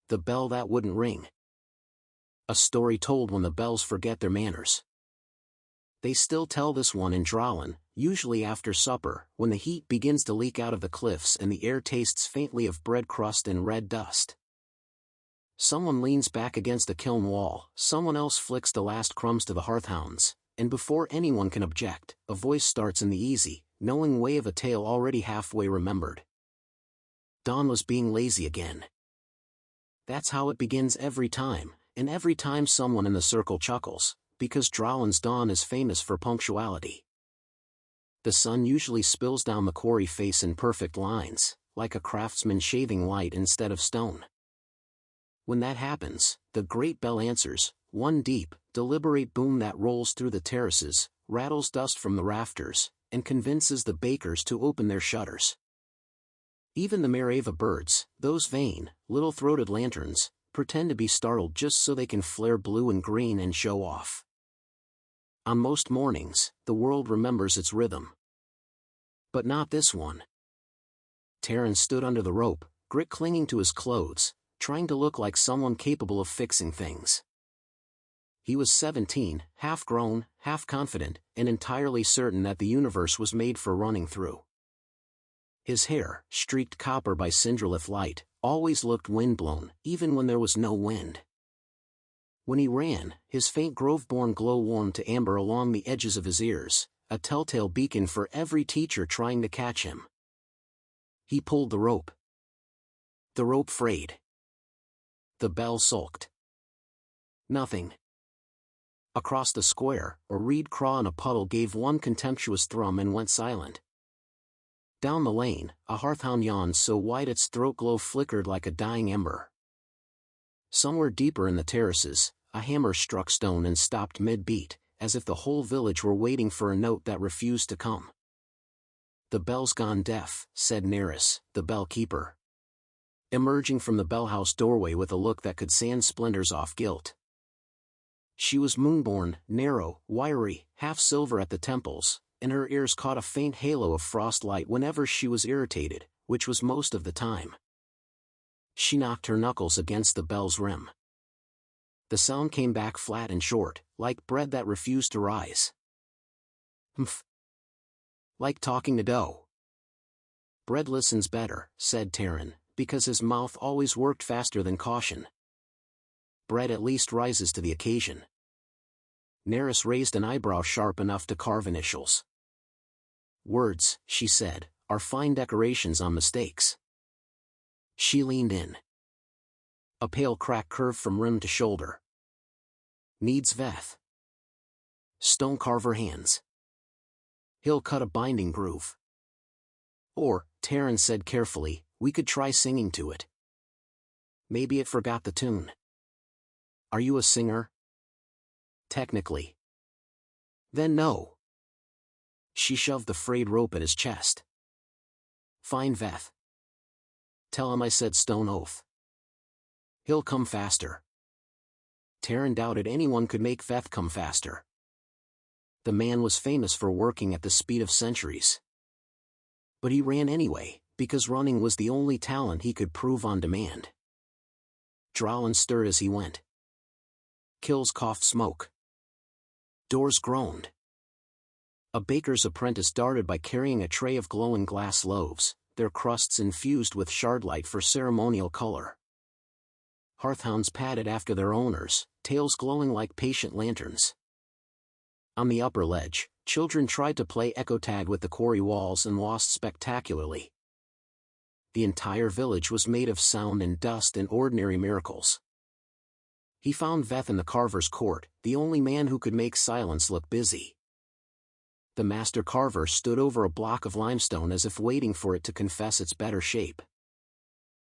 The bell that wouldn't ring. A story told when the bells forget their manners. They still tell this one in Drolin, usually after supper, when the heat begins to leak out of the cliffs and the air tastes faintly of bread crust and red dust. Someone leans back against a kiln wall, someone else flicks the last crumbs to the hearthhounds, and before anyone can object, a voice starts in the easy, knowing way of a tale already halfway remembered. Dawn was being lazy again. That's how it begins every time, and every time someone in the circle chuckles, because Drolin's dawn is famous for punctuality. The sun usually spills down the quarry face in perfect lines, like a craftsman shaving light instead of stone. When that happens, the great bell answers, one deep, deliberate boom that rolls through the terraces, rattles dust from the rafters, and convinces the bakers to open their shutters. Even the Mareva birds, those vain, little-throated lanterns, pretend to be startled just so they can flare blue and green and show off. On most mornings, the world remembers its rhythm. But not this one. Serryn stood under the rope, grit clinging to his clothes, trying to look like someone capable of fixing things. He was 17, half-grown, half-confident, and entirely certain that the universe was made for running through. His hair, streaked copper by Syndrolith light, always looked windblown, even when there was no wind. When he ran, his faint Grove-born glow warmed to amber along the edges of his ears, a telltale beacon for every teacher trying to catch him. He pulled the rope. The rope frayed. The bell sulked. Nothing. Across the square, a reed craw in a puddle gave one contemptuous thrum and went silent. Down the lane, a hearthhound yawned so wide its throat glow flickered like a dying ember. Somewhere deeper in the terraces, a hammer struck stone and stopped mid-beat, as if the whole village were waiting for a note that refused to come. "The bell's gone deaf," said Neris, the bell-keeper, emerging from the bell-house doorway with a look that could sand splinters off guilt. She was moonborn, narrow, wiry, half-silver at the temples, and her ears caught a faint halo of frost light whenever she was irritated, which was most of the time. She knocked her knuckles against the bell's rim. The sound came back flat and short, like bread that refused to rise. "Humph. Like talking to dough." "Bread listens better," said Serryn, because his mouth always worked faster than caution. "Bread at least rises to the occasion." Neris raised an eyebrow sharp enough to carve initials. "Words," she said, "are fine decorations on mistakes." She leaned in. A pale crack curved from rim to shoulder. "Needs Veth. Stone carver hands. He'll cut a binding groove." "Or," Serryn said carefully, "we could try singing to it. Maybe it forgot the tune." "Are you a singer?" "Technically." "Then no." She shoved the frayed rope at his chest. "Fine Veth. Tell him I said stone oath. He'll come faster." Serryn doubted anyone could make Veth come faster. The man was famous for working at the speed of centuries. But he ran anyway, because running was the only talent he could prove on demand. Drolin stirred as he went. Kills coughed smoke. Doors groaned. A baker's apprentice darted by carrying a tray of glowing glass loaves, their crusts infused with shardlight for ceremonial color. Hearthhounds padded after their owners, tails glowing like patient lanterns. On the upper ledge, children tried to play echo tag with the quarry walls and lost spectacularly. The entire village was made of sound and dust and ordinary miracles. He found Veth in the carver's court, the only man who could make silence look busy. The master carver stood over a block of limestone as if waiting for it to confess its better shape.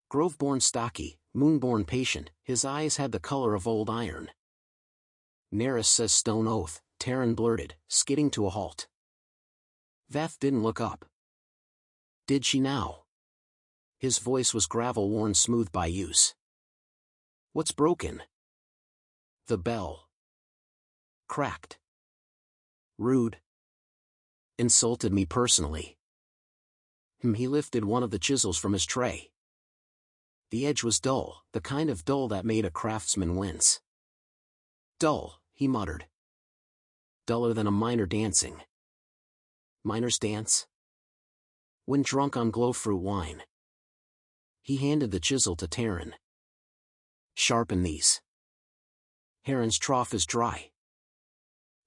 Grove-born stocky, moon-born patient, his eyes had the color of old iron. "Neris says stone oath," Serryn blurted, skidding to a halt. Veth didn't look up. "Did she now?" His voice was gravel-worn smooth by use. "What's broken?" "The bell. Cracked." "Rude. Insulted me personally." He lifted one of the chisels from his tray. The edge was dull, the kind of dull that made a craftsman wince. Dull, he muttered. Duller than a miner dancing. Miners dance? When drunk on glowfruit wine. He handed the chisel to Serryn. Sharpen these. Heron's trough is dry.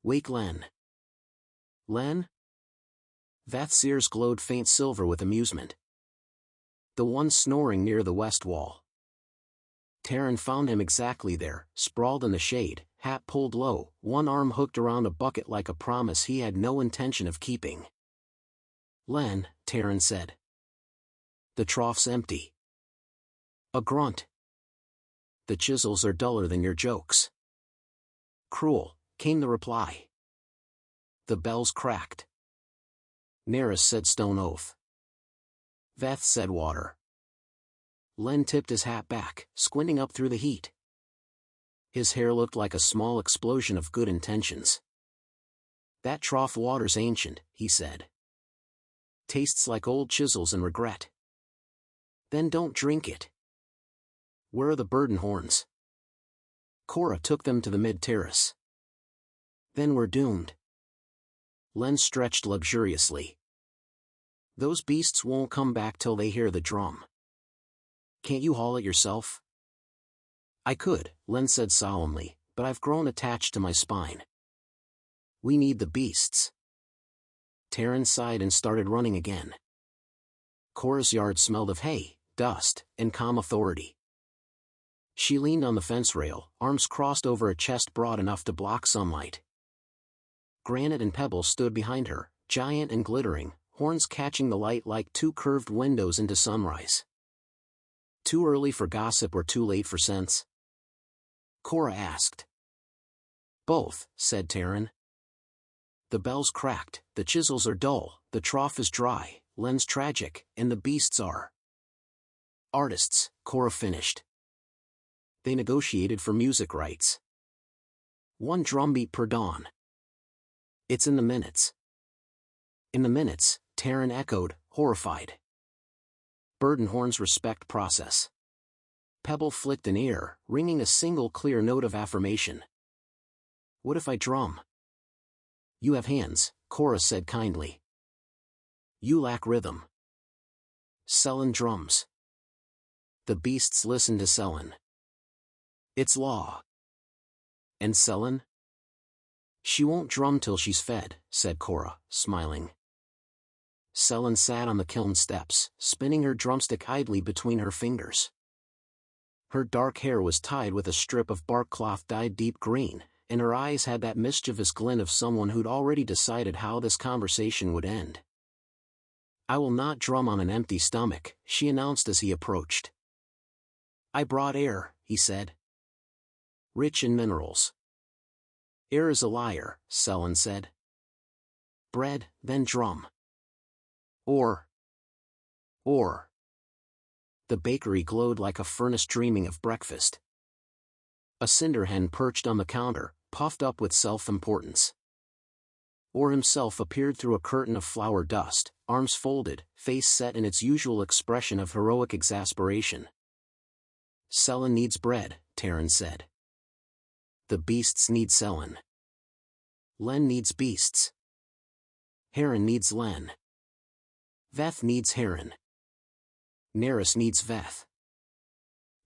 Wake Len. Len? Vath's ears glowed faint silver with amusement. The one snoring near the west wall. Serryn found him exactly there, sprawled in the shade, hat pulled low, one arm hooked around a bucket like a promise he had no intention of keeping. Len, Serryn said. The trough's empty. A grunt. The chisels are duller than your jokes. Cruel, came the reply. The bells cracked. Nerys said stone oath. Vath said water. Len tipped his hat back, squinting up through the heat. His hair looked like a small explosion of good intentions. That trough water's ancient, he said. Tastes like old chisels and regret. Then don't drink it. Where are the burden horns? Cora took them to the mid-terrace. Then we're doomed. Len stretched luxuriously. Those beasts won't come back till they hear the drum. Can't you haul it yourself? I could, Len said solemnly, but I've grown attached to my spine. We need the beasts. Serryn sighed and started running again. Cora's yard smelled of hay, dust, and calm authority. She leaned on the fence rail, arms crossed over a chest broad enough to block sunlight. Granite and pebbles stood behind her, giant and glittering, horns catching the light like two curved windows into sunrise. Too early for gossip or too late for sense? Cora asked. Both, said Serryn. The bells cracked, the chisels are dull, the trough is dry, Len's tragic, and the beasts are artists, Cora finished. They negotiated for music rights. One drumbeat per dawn. It's in the minutes. In the minutes, Serryn echoed, horrified. Burden horns respect process. Pebble flicked an ear, ringing a single clear note of affirmation. What if I drum? You have hands, Cora said kindly. You lack rhythm. Serryn drums. The beasts listen to Serryn. It's law. And Serryn? She won't drum till she's fed, said Cora, smiling. Serryn sat on the kiln steps, spinning her drumstick idly between her fingers. Her dark hair was tied with a strip of bark cloth dyed deep green, and her eyes had that mischievous glint of someone who'd already decided how this conversation would end. I will not drum on an empty stomach, she announced as he approached. I brought air, he said. Rich in minerals. Air is a liar, Serryn said. Bread, then drum. Or. The bakery glowed like a furnace dreaming of breakfast. A cinder hen perched on the counter, puffed up with self-importance. Or himself appeared through a curtain of flour dust, arms folded, face set in its usual expression of heroic exasperation. Serryn needs bread, Serryn said. The beasts need Serryn. Len needs beasts. Heron needs Len. Vath needs Heron. Nerys needs Vath.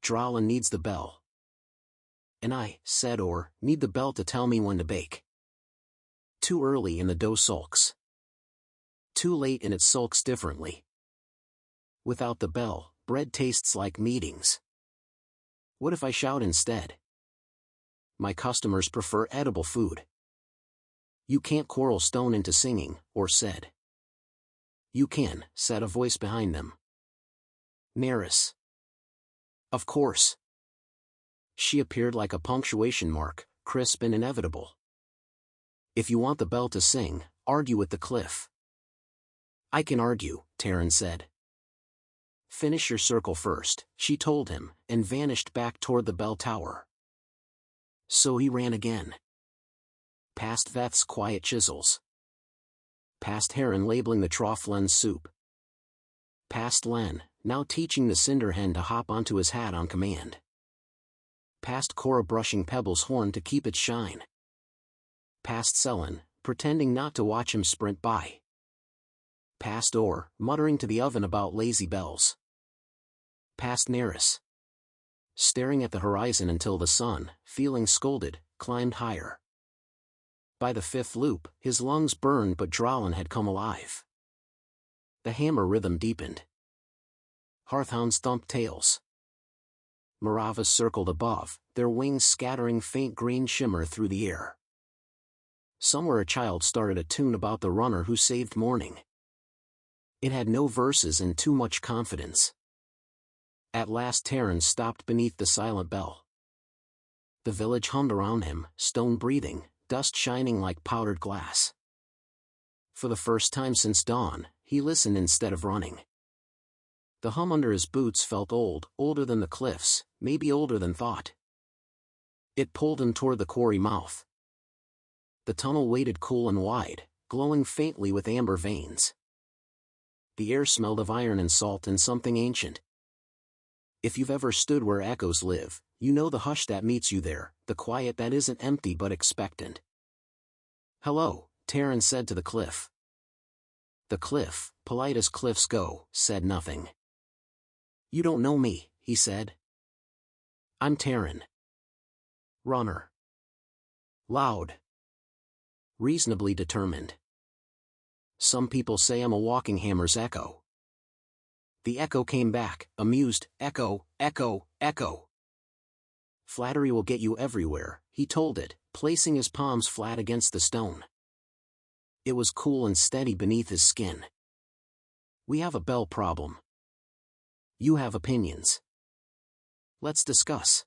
Dralin needs the bell. And I, said Or, need the bell to tell me when to bake. Too early and the dough sulks. Too late and it sulks differently. Without the bell, bread tastes like meetings. What if I shout instead? My customers prefer edible food. You can't quarrel stone into singing, Or said. You can, said a voice behind them. Nerys. Of course. She appeared like a punctuation mark, crisp and inevitable. If you want the bell to sing, argue with the cliff. I can argue, Serryn said. Finish your circle first, she told him, and vanished back toward the bell tower. So he ran again. Past Vath's quiet chisels. Past Heron labeling the trough Len's soup. Past Len, now teaching the cinder hen to hop onto his hat on command. Past Cora brushing Pebble's horn to keep it shine. Past Serryn, pretending not to watch him sprint by. Past Orr, muttering to the oven about lazy bells. Past Nerys, staring at the horizon until the sun, feeling scolded, climbed higher. By the fifth loop, his lungs burned but Drolin had come alive. The hammer rhythm deepened. Hearthhounds thumped tails. Maravas circled above, their wings scattering faint green shimmer through the air. Somewhere a child started a tune about the runner who saved morning. It had no verses and too much confidence. At last Serryn stopped beneath the silent bell. The village hummed around him, stone breathing, dust shining like powdered glass. For the first time since dawn, he listened instead of running. The hum under his boots felt old, older than the cliffs, maybe older than thought. It pulled him toward the quarry mouth. The tunnel waited cool and wide, glowing faintly with amber veins. The air smelled of iron and salt and something ancient. If you've ever stood where echoes live, you know the hush that meets you there, the quiet that isn't empty but expectant. "Hello," Serryn said to the cliff. The cliff, polite as cliffs go, said nothing. "You don't know me," he said. "I'm Serryn. Runner. Loud. Reasonably determined. Some people say I'm a walking hammer's echo." The echo came back, amused, "Echo, echo, echo." "Flattery will get you everywhere," he told it, placing his palms flat against the stone. It was cool and steady beneath his skin. "We have a bell problem. You have opinions. Let's discuss."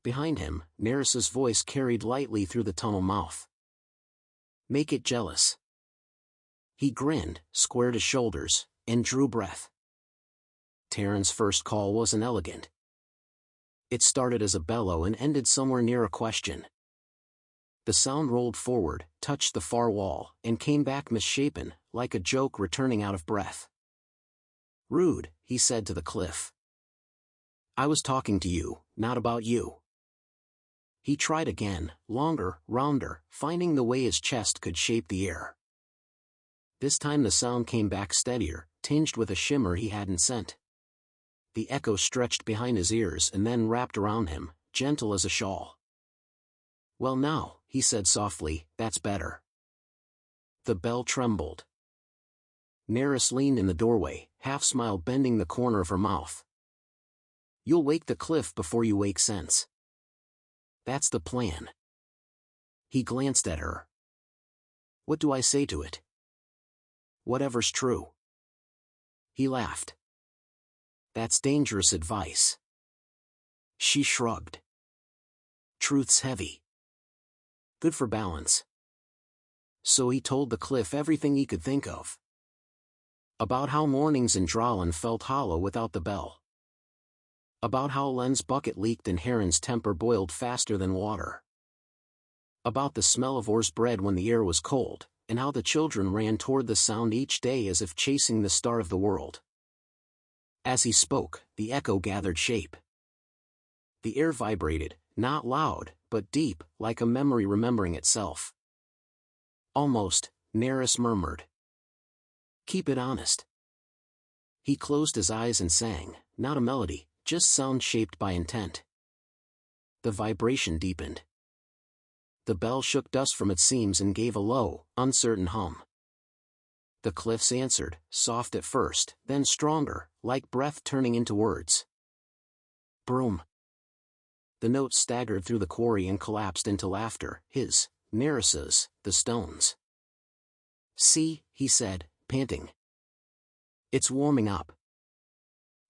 Behind him, Nerys's voice carried lightly through the tunnel mouth. "Make it jealous." He grinned, squared his shoulders, and drew breath. Serryn's first call wasn't elegant. It started as a bellow and ended somewhere near a question. The sound rolled forward, touched the far wall, and came back misshapen, like a joke returning out of breath. "Rude," he said to the cliff. "I was talking to you, not about you." He tried again, longer, rounder, finding the way his chest could shape the air. This time the sound came back steadier, tinged with a shimmer he hadn't sent. The echo stretched behind his ears and then wrapped around him, gentle as a shawl. "Well now," he said softly, "that's better." The bell trembled. Nerys leaned in the doorway, half-smile bending the corner of her mouth. "You'll wake the cliff before you wake sense. That's the plan." He glanced at her. "What do I say to it?" "Whatever's true." He laughed. "That's dangerous advice." She shrugged. "Truth's heavy. Good for balance." So he told the cliff everything he could think of. About how mornings in Drolin felt hollow without the bell. About how Len's bucket leaked and Heron's temper boiled faster than water. About the smell of Orr's bread when the air was cold, and how the children ran toward the sound each day as if chasing the star of the world. As he spoke, the echo gathered shape. The air vibrated, not loud, but deep, like a memory remembering itself. "Almost," Nerys murmured. "Keep it honest." He closed his eyes and sang, not a melody, just sound shaped by intent. The vibration deepened. The bell shook dust from its seams and gave a low, uncertain hum. The cliffs answered, soft at first, then stronger, like breath turning into words. Broom. The note staggered through the quarry and collapsed into laughter, his, Nerys's, the stones. "See," he said, panting. "It's warming up."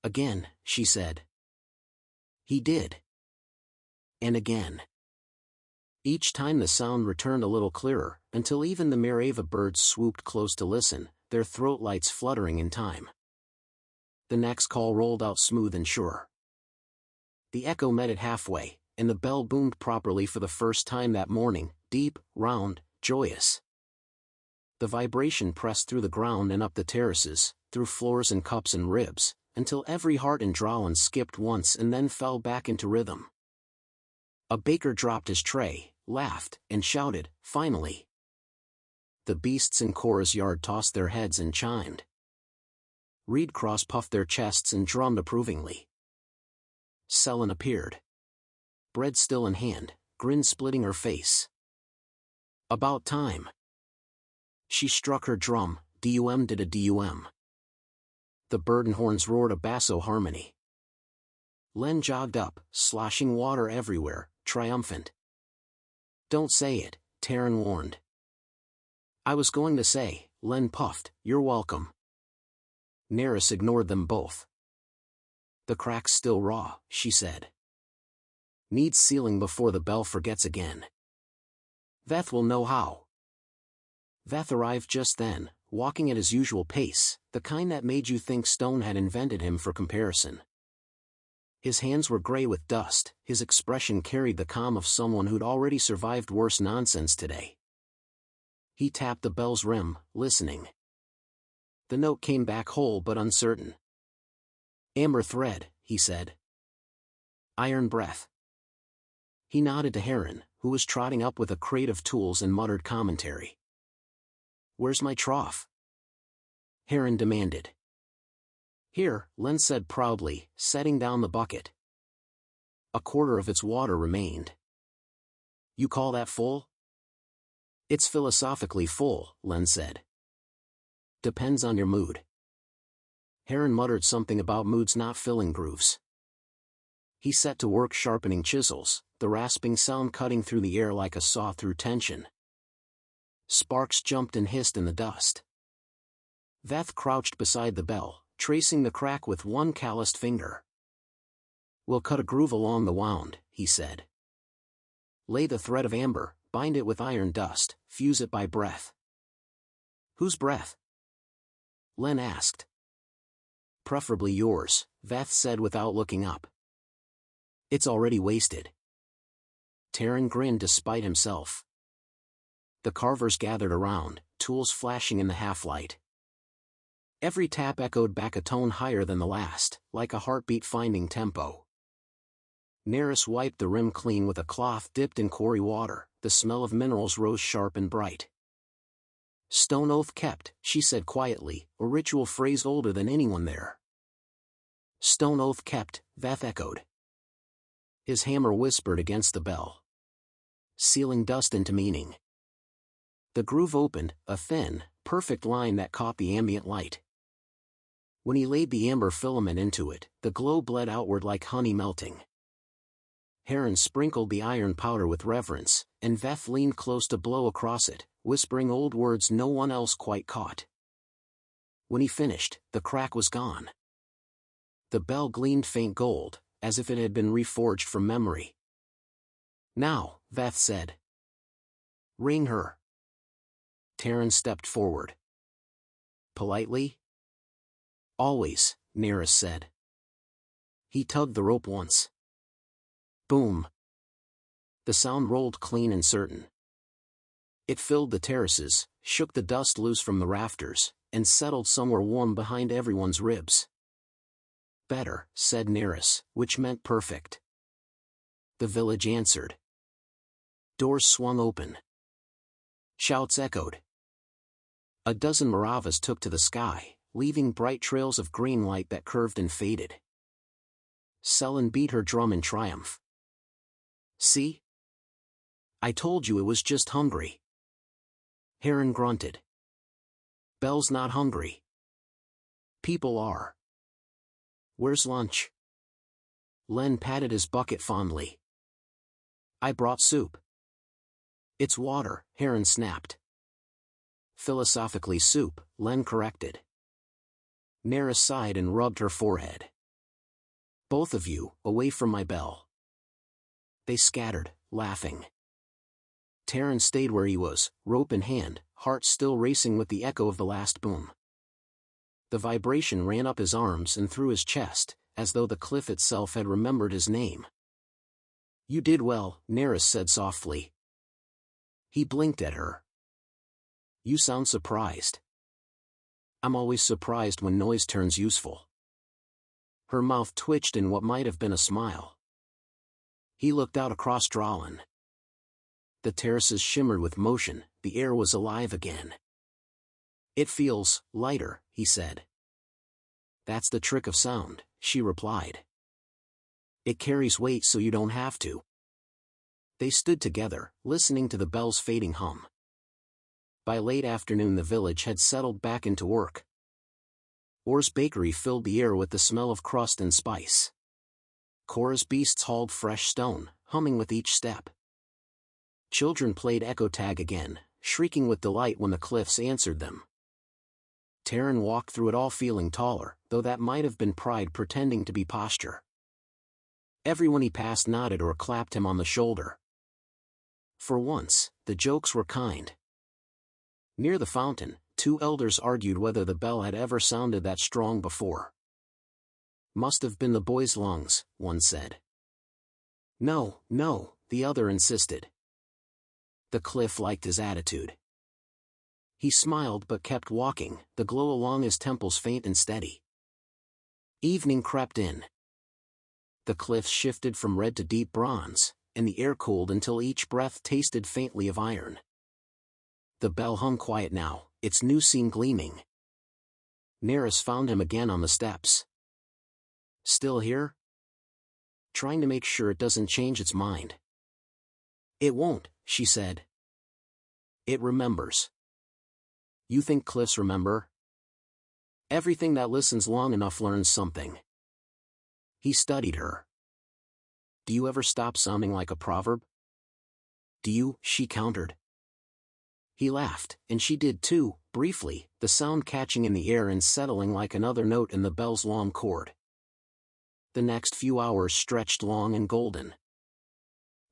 "Again," she said. He did. And again. Each time the sound returned a little clearer, until even the Mareva birds swooped close to listen, their throat lights fluttering in time. The next call rolled out smooth and sure. The echo met it halfway, and the bell boomed properly for the first time that morning, deep, round, joyous. The vibration pressed through the ground and up the terraces, through floors and cups and ribs, until every heart in Drolin skipped once and then fell back into rhythm. A baker dropped his tray, laughed, and shouted, "Finally!" The beasts in Cora's yard tossed their heads and chimed. Reed Cross puffed their chests and drummed approvingly. Serryn appeared. Bread still in hand, grin splitting her face. "About time." She struck her drum, dum did a dum. The burden horns roared a basso harmony. Len jogged up, sloshing water everywhere, triumphant. "Don't say it," Serryn warned. "I was going to say," Len puffed, "you're welcome." Nerys ignored them both. "The crack's still raw," she said. "Needs sealing before the bell forgets again. Veth will know how." Veth arrived just then, walking at his usual pace, the kind that made you think Stone had invented him for comparison. His hands were gray with dust, his expression carried the calm of someone who'd already survived worse nonsense today. He tapped the bell's rim, listening. The note came back whole but uncertain. "Amber thread," he said. "Iron breath." He nodded to Serryn, who was trotting up with a crate of tools and muttered commentary. "Where's my trough?" Serryn demanded. "Here," Len said proudly, setting down the bucket. A quarter of its water remained. "You call that full?" "It's philosophically full," Len said. "Depends on your mood." Serryn muttered something about moods not filling grooves. He set to work sharpening chisels, the rasping sound cutting through the air like a saw through tension. Sparks jumped and hissed in the dust. Veth crouched beside the bell, tracing the crack with one calloused finger. "We'll cut a groove along the wound," he said. "Lay the thread of amber, bind it with iron dust, fuse it by breath." "Whose breath?" Len asked. "Preferably yours," Veth said without looking up. "It's already wasted." Serryn grinned despite himself. The carvers gathered around, tools flashing in the half-light. Every tap echoed back a tone higher than the last, like a heartbeat finding tempo. Nerys wiped the rim clean with a cloth dipped in quarry water, the smell of minerals rose sharp and bright. "Stone oath kept," she said quietly, a ritual phrase older than anyone there. "Stone oath kept," Veth echoed. His hammer whispered against the bell, sealing dust into meaning. The groove opened, a thin, perfect line that caught the ambient light. When he laid the amber filament into it, the glow bled outward like honey melting. Serryn sprinkled the iron powder with reverence, and Veth leaned close to blow across it, whispering old words no one else quite caught. When he finished, the crack was gone. The bell gleamed faint gold, as if it had been reforged from memory. "Now," Veth said. "Ring her." Serryn stepped forward. "Politely?" "Always," Nerys said. He tugged the rope once. Boom. The sound rolled clean and certain. It filled the terraces, shook the dust loose from the rafters, and settled somewhere warm behind everyone's ribs. "Better," said Nerys, which meant perfect. The village answered. Doors swung open. Shouts echoed. A dozen maravas took to the sky, leaving bright trails of green light that curved and faded. Serryn beat her drum in triumph. "See? I told you it was just hungry." Serryn grunted. "Bell's not hungry. People are. Where's lunch?" Len patted his bucket fondly. "I brought soup." "It's water," Serryn snapped. "Philosophically soup," Len corrected. Nerys sighed and rubbed her forehead. "Both of you, away from my bell." They scattered, laughing. Serryn stayed where he was, rope in hand, heart still racing with the echo of the last boom. The vibration ran up his arms and through his chest, as though the cliff itself had remembered his name. "You did well," Nerys said softly. He blinked at her. "You sound surprised." "I'm always surprised when noise turns useful." Her mouth twitched in what might have been a smile. He looked out across Drawlin. The terraces shimmered with motion, the air was alive again. "It feels lighter," he said. "That's the trick of sound," she replied. "It carries weight so you don't have to." They stood together, listening to the bell's fading hum. By late afternoon the village had settled back into work. Orr's bakery filled the air with the smell of crust and spice. Cora's beasts hauled fresh stone, humming with each step. Children played echo tag again, shrieking with delight when the cliffs answered them. Serryn walked through it all feeling taller, though that might have been pride pretending to be posture. Everyone he passed nodded or clapped him on the shoulder. For once, the jokes were kind. Near the fountain, two elders argued whether the bell had ever sounded that strong before. "Must have been the boy's lungs," one said. "No, no," the other insisted. The cliff liked his attitude. He smiled but kept walking, the glow along his temples faint and steady. Evening crept in. The cliffs shifted from red to deep bronze, and the air cooled until each breath tasted faintly of iron. The bell hung quiet now, its new seam gleaming. Nerys found him again on the steps. "Still here?" "Trying to make sure it doesn't change its mind." "It won't," she said. "It remembers." "You think cliffs remember?" "Everything that listens long enough learns something." He studied her. "Do you ever stop sounding like a proverb?" "Do you?" she countered. He laughed, and she did too, briefly, the sound catching in the air and settling like another note in the bell's long chord. The next few hours stretched long and golden.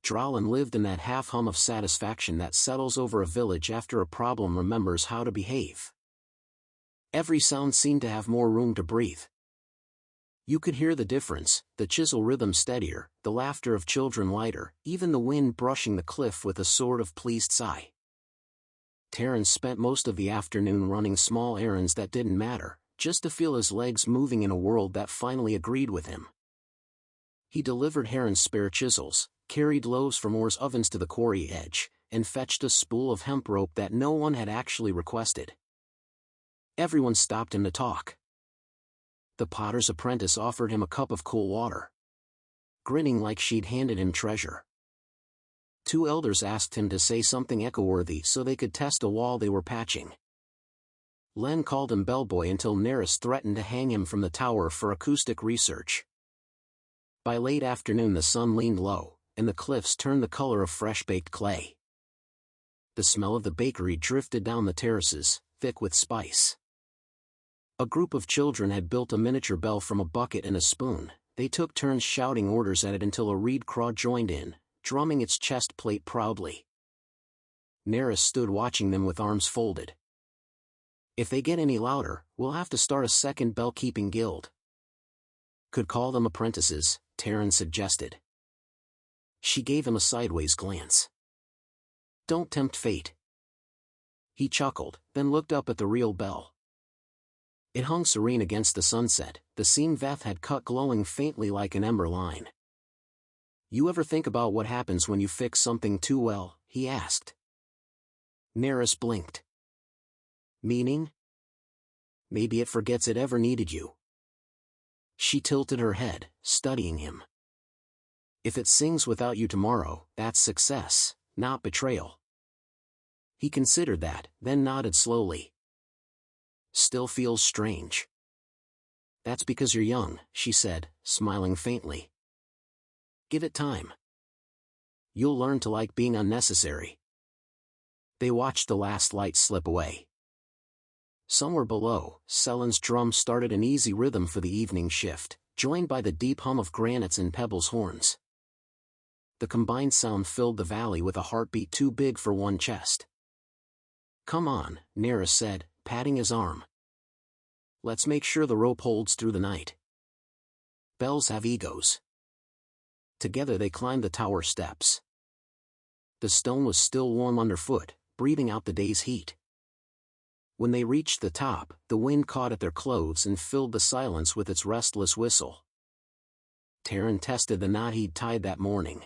Drawlin lived in that half-hum of satisfaction that settles over a village after a problem remembers how to behave. Every sound seemed to have more room to breathe. You could hear the difference, the chisel rhythm steadier, the laughter of children lighter, even the wind brushing the cliff with a sort of pleased sigh. Serryn spent most of the afternoon running small errands that didn't matter, just to feel his legs moving in a world that finally agreed with him. He delivered Heron's spare chisels, carried loaves from Orr's ovens to the quarry edge, and fetched a spool of hemp rope that no one had actually requested. Everyone stopped him to talk. The potter's apprentice offered him a cup of cool water, grinning like she'd handed him treasure. Two elders asked him to say something echo-worthy so they could test a wall they were patching. Len called him bellboy until Nerys threatened to hang him from the tower for acoustic research. By late afternoon the sun leaned low, and the cliffs turned the color of fresh-baked clay. The smell of the bakery drifted down the terraces, thick with spice. A group of children had built a miniature bell from a bucket and a spoon. They took turns shouting orders at it until a reed craw joined in, drumming its chest plate proudly. Nerys stood watching them with arms folded. "If they get any louder, we'll have to start a second bell-keeping guild." "Could call them apprentices," Serryn suggested. She gave him a sideways glance. "Don't tempt fate." He chuckled, then looked up at the real bell. It hung serene against the sunset, the seam Veth had cut glowing faintly like an ember line. "You ever think about what happens when you fix something too well?" he asked. Nerys blinked. "Meaning?" "Maybe it forgets it ever needed you." She tilted her head, studying him. "If it sings without you tomorrow, that's success, not betrayal." He considered that, then nodded slowly. "Still feels strange." "That's because you're young," she said, smiling faintly. "Give it time. You'll learn to like being unnecessary." They watched the last light slip away. Somewhere below, Sellen's drum started an easy rhythm for the evening shift, joined by the deep hum of granite's and pebbles' horns. The combined sound filled the valley with a heartbeat too big for one chest. "Come on," Nerys said, patting his arm. "Let's make sure the rope holds through the night." Bells have egos. Together they climbed the tower steps. The stone was still warm underfoot, breathing out the day's heat. When they reached the top, the wind caught at their clothes and filled the silence with its restless whistle. Serryn tested the knot he'd tied that morning.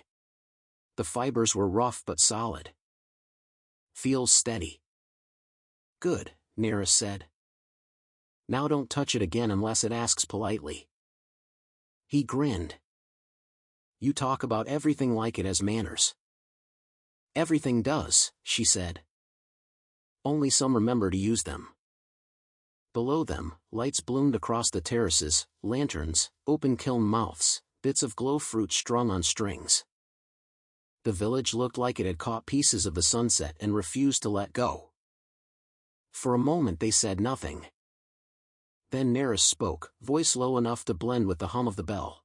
The fibers were rough but solid. Feels steady. Good, Nerys said. Now don't touch it again unless it asks politely. He grinned. You talk about everything like it has manners. Everything does, she said. Only some remember to use them. Below them, lights bloomed across the terraces, lanterns, open kiln mouths, bits of glow fruit strung on strings. The village looked like it had caught pieces of the sunset and refused to let go. For a moment they said nothing. Then Nerys spoke, voice low enough to blend with the hum of the bell.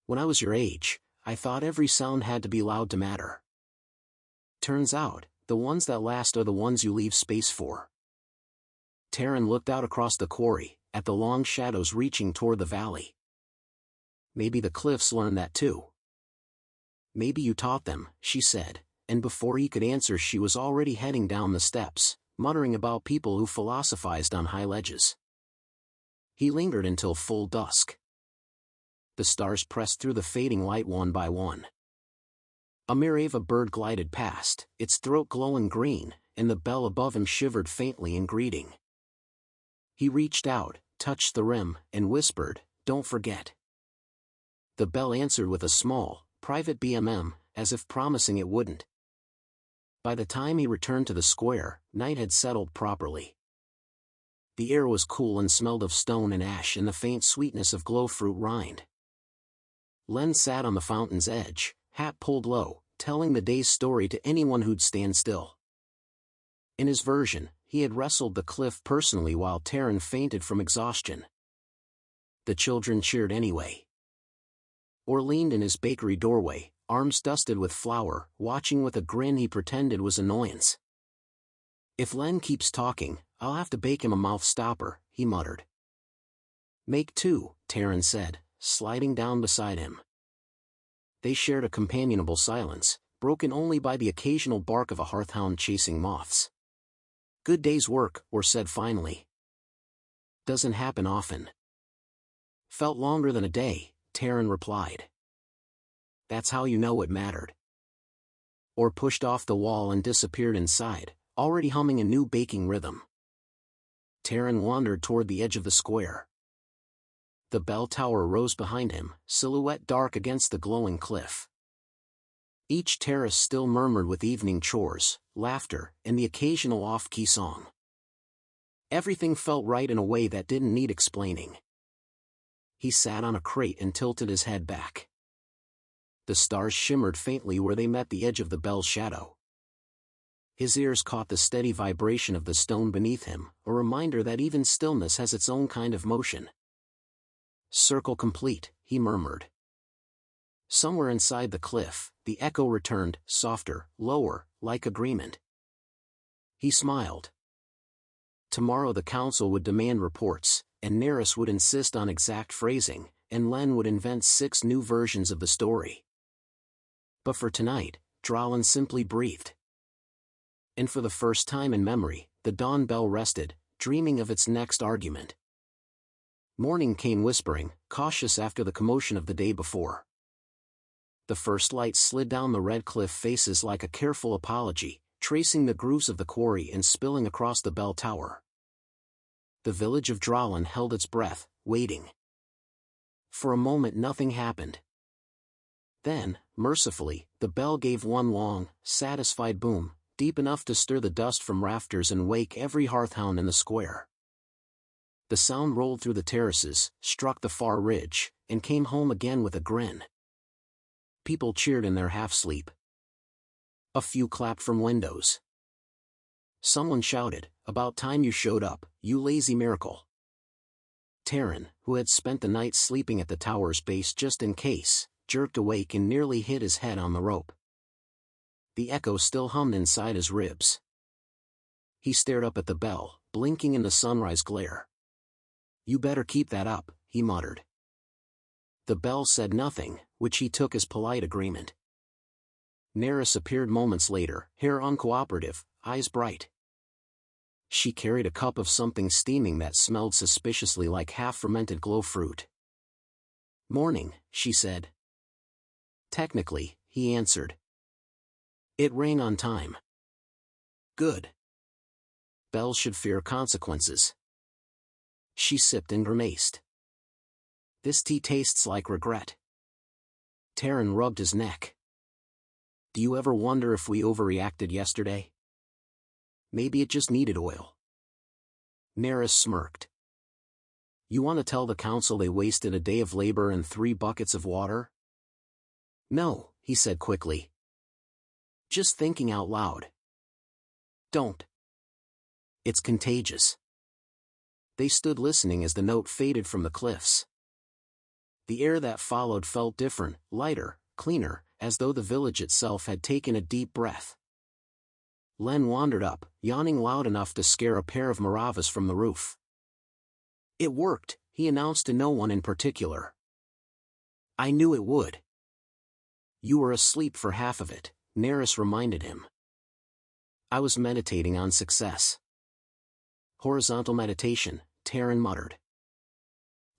When I was your age, I thought every sound had to be loud to matter. Turns out, the ones that last are the ones you leave space for. Serryn looked out across the quarry, at the long shadows reaching toward the valley. Maybe the cliffs learned that too. Maybe you taught them, she said, and before he could answer she was already heading down the steps, muttering about people who philosophized on high ledges. He lingered until full dusk. The stars pressed through the fading light one by one. A Mirava bird glided past, its throat glowing green, and the bell above him shivered faintly in greeting. He reached out, touched the rim, and whispered, "Don't forget." The bell answered with a small, private as if promising it wouldn't. By the time he returned to the square, night had settled properly. The air was cool and smelled of stone and ash and the faint sweetness of glow fruit rind. Len sat on the fountain's edge, hat pulled low, telling the day's story to anyone who'd stand still. In his version, he had wrestled the cliff personally while Serryn fainted from exhaustion. The children cheered anyway. Or leaned in his bakery doorway, arms dusted with flour, watching with a grin he pretended was annoyance. If Len keeps talking, I'll have to bake him a mouth stopper, he muttered. Make two, Serryn said, sliding down beside him. They shared a companionable silence, broken only by the occasional bark of a hearthhound chasing moths. Good day's work, Or said finally. Doesn't happen often. Felt longer than a day, Serryn replied. That's how you know it mattered. Or pushed off the wall and disappeared inside, already humming a new baking rhythm. Serryn wandered toward the edge of the square. The bell tower rose behind him, silhouette dark against the glowing cliff. Each terrace still murmured with evening chores, laughter, and the occasional off-key song. Everything felt right in a way that didn't need explaining. He sat on a crate and tilted his head back. The stars shimmered faintly where they met the edge of the bell's shadow. His ears caught the steady vibration of the stone beneath him, a reminder that even stillness has its own kind of motion. Circle complete, he murmured. Somewhere inside the cliff, the echo returned, softer, lower, like agreement. He smiled. Tomorrow the council would demand reports, and Nerys would insist on exact phrasing, and Len would invent 6 new versions of the story. But for tonight, Dralin simply breathed. And for the first time in memory, the dawn bell rested, dreaming of its next argument. Morning came whispering, cautious after the commotion of the day before. The first light slid down the red cliff faces like a careful apology, tracing the grooves of the quarry and spilling across the bell tower. The village of Dralin held its breath, waiting. For a moment nothing happened. Then, mercifully, the bell gave one long, satisfied boom, deep enough to stir the dust from rafters and wake every hearthhound in the square. The sound rolled through the terraces, struck the far ridge, and came home again with a grin. People cheered in their half-sleep. A few clapped from windows. Someone shouted, "About time you showed up, you lazy miracle." Serryn, who had spent the night sleeping at the tower's base just in case, jerked awake and nearly hit his head on the rope. The echo still hummed inside his ribs. He stared up at the bell, blinking in the sunrise glare. "You better keep that up," he muttered. The bell said nothing, which he took as polite agreement. Nerys appeared moments later, hair uncooperative, eyes bright. She carried a cup of something steaming that smelled suspiciously like half-fermented glow fruit. Morning, she said. Technically, he answered. It rang on time. Good. Bells should fear consequences. She sipped and grimaced. This tea tastes like regret. Serryn rubbed his neck. Do you ever wonder if we overreacted yesterday? Maybe it just needed oil. Nerys smirked. You want to tell the council they wasted a day of labor and 3 buckets of water? No, he said quickly. Just thinking out loud. Don't. It's contagious. They stood listening as the note faded from the cliffs. The air that followed felt different, lighter, cleaner, as though the village itself had taken a deep breath. Len wandered up, yawning loud enough to scare a pair of Maravas from the roof. It worked, he announced to no one in particular. I knew it would. You were asleep for half of it, Nerys reminded him. I was meditating on success. Horizontal meditation, Serryn muttered.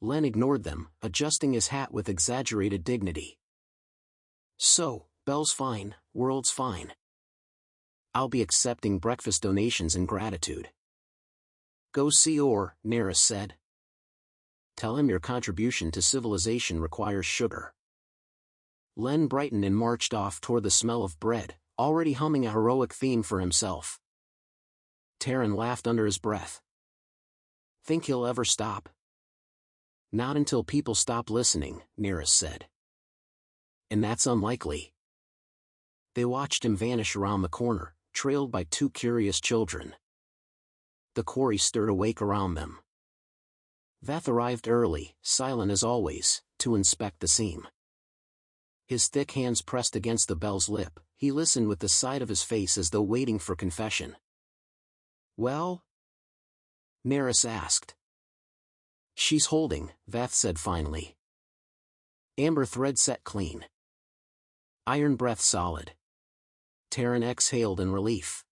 Len ignored them, adjusting his hat with exaggerated dignity. So, Belle's fine, world's fine. I'll be accepting breakfast donations in gratitude. Go see Or, Nerys said. Tell him your contribution to civilization requires sugar. Len brightened and marched off toward the smell of bread, already humming a heroic theme for himself. Serryn laughed under his breath. Think he'll ever stop? Not until people stop listening, Nerys said. And that's unlikely. They watched him vanish around the corner, trailed by 2 curious children. The quarry stirred awake around them. Veth arrived early, silent as always, to inspect the seam. His thick hands pressed against the bell's lip, he listened with the side of his face as though waiting for confession. Well? Nerys asked. She's holding, Veth said finally. Amber thread set clean. Iron breath solid. Serryn exhaled in relief.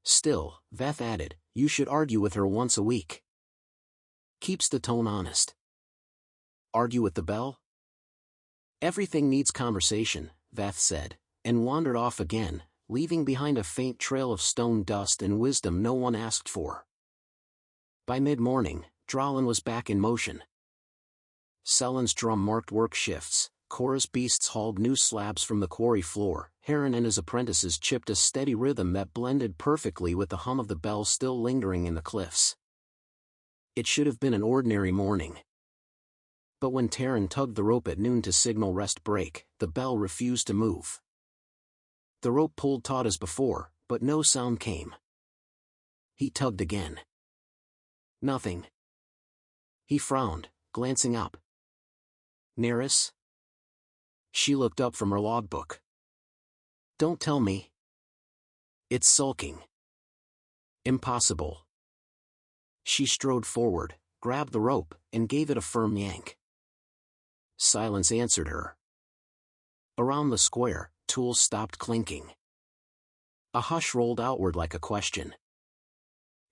Still, Veth added, you should argue with her once a week. Keeps the tone honest. Argue with the bell? Everything needs conversation, Veth said, and wandered off again, leaving behind a faint trail of stone dust and wisdom no one asked for. By mid-morning, Dralin was back in motion. Sellen's drum marked work shifts, Cora's beasts hauled new slabs from the quarry floor, Serryn and his apprentices chipped a steady rhythm that blended perfectly with the hum of the bell still lingering in the cliffs. It should have been an ordinary morning. But when Serryn tugged the rope at noon to signal rest break, the bell refused to move. The rope pulled taut as before, but no sound came. He tugged again. Nothing. He frowned, glancing up. Nerys? She looked up from her logbook. Don't tell me. It's sulking. Impossible. She strode forward, grabbed the rope, and gave it a firm yank. Silence answered her. Around the square, tools stopped clinking. A hush rolled outward like a question.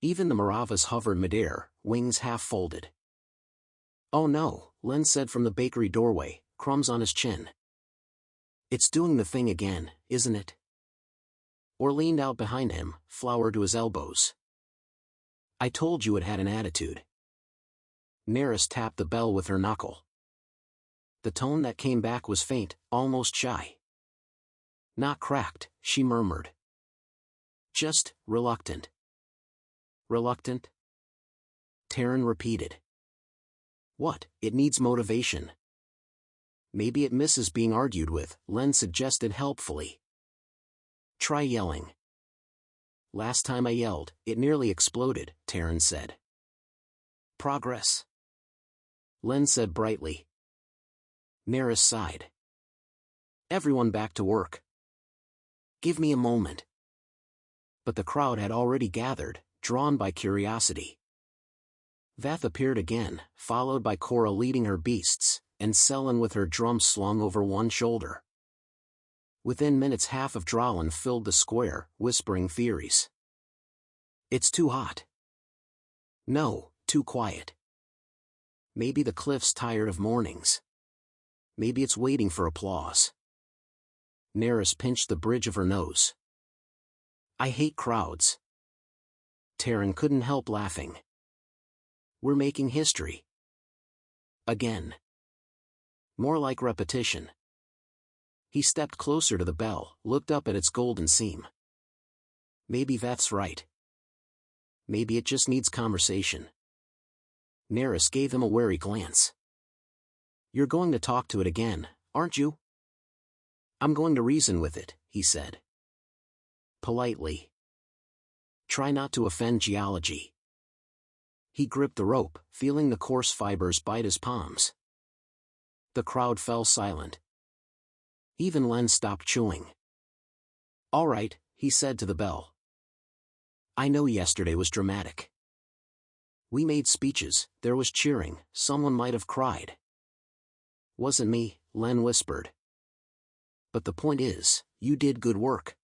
Even the Maravas hovered midair, wings half-folded. Oh no, Len said from the bakery doorway, crumbs on his chin. It's doing the thing again, isn't it? Or leaned out behind him, flour to his elbows. I told you it had an attitude. Nerys tapped the bell with her knuckle. The tone that came back was faint, almost shy. Not cracked, she murmured. Just, reluctant. Reluctant? Serryn repeated. What, it needs motivation. Maybe it misses being argued with, Len suggested helpfully. Try yelling. Last time I yelled, it nearly exploded, Serryn said. Progress. Len said brightly. Nerys sighed. Everyone back to work. Give me a moment. But the crowd had already gathered, drawn by curiosity. Veth appeared again, followed by Cora leading her beasts, and Selyn with her drum slung over one shoulder. Within minutes half of Dralin filled the square, whispering theories. It's too hot. No, too quiet. Maybe the cliff's tired of mornings. Maybe it's waiting for applause. Nerys pinched the bridge of her nose. I hate crowds. Serryn couldn't help laughing. We're making history. Again. More like repetition. He stepped closer to the bell, looked up at its golden seam. Maybe that's right. Maybe it just needs conversation. Nerys gave him a wary glance. You're going to talk to it again, aren't you? I'm going to reason with it, he said. Politely. Try not to offend geology. He gripped the rope, feeling the coarse fibers bite his palms. The crowd fell silent. Even Len stopped chewing. All right, he said to the bell. I know yesterday was dramatic. We made speeches, there was cheering, someone might have cried. Wasn't me, Len whispered. But the point is, you did good work.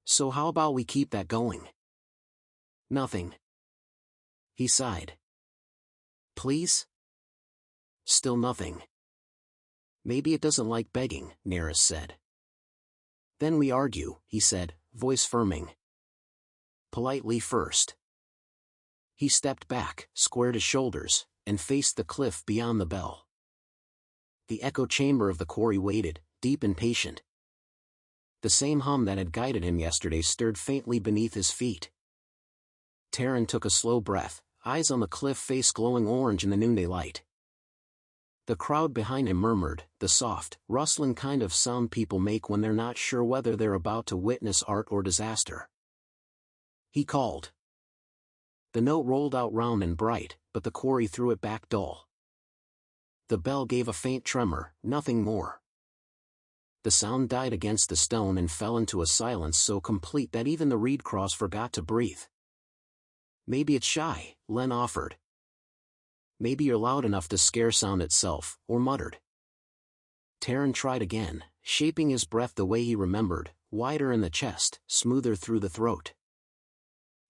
So how about we keep that going? Nothing. He sighed. Please? Still nothing. Maybe it doesn't like begging, Nerys said. Then we argue, he said, voice firming. Politely first. He stepped back, squared his shoulders, and faced the cliff beyond the bell. The echo chamber of the quarry waited, deep and patient. The same hum that had guided him yesterday stirred faintly beneath his feet. Serryn took a slow breath, eyes on the cliff face glowing orange in the noonday light. The crowd behind him murmured, the soft, rustling kind of sound people make when they're not sure whether they're about to witness art or disaster. He called. The note rolled out round and bright, but the quarry threw it back dull. The bell gave a faint tremor, nothing more. The sound died against the stone and fell into a silence so complete that even the reed cross forgot to breathe. Maybe it's shy, Len offered. Maybe you're loud enough to scare sound itself, or muttered. Serryn tried again, shaping his breath the way he remembered, wider in the chest, smoother through the throat.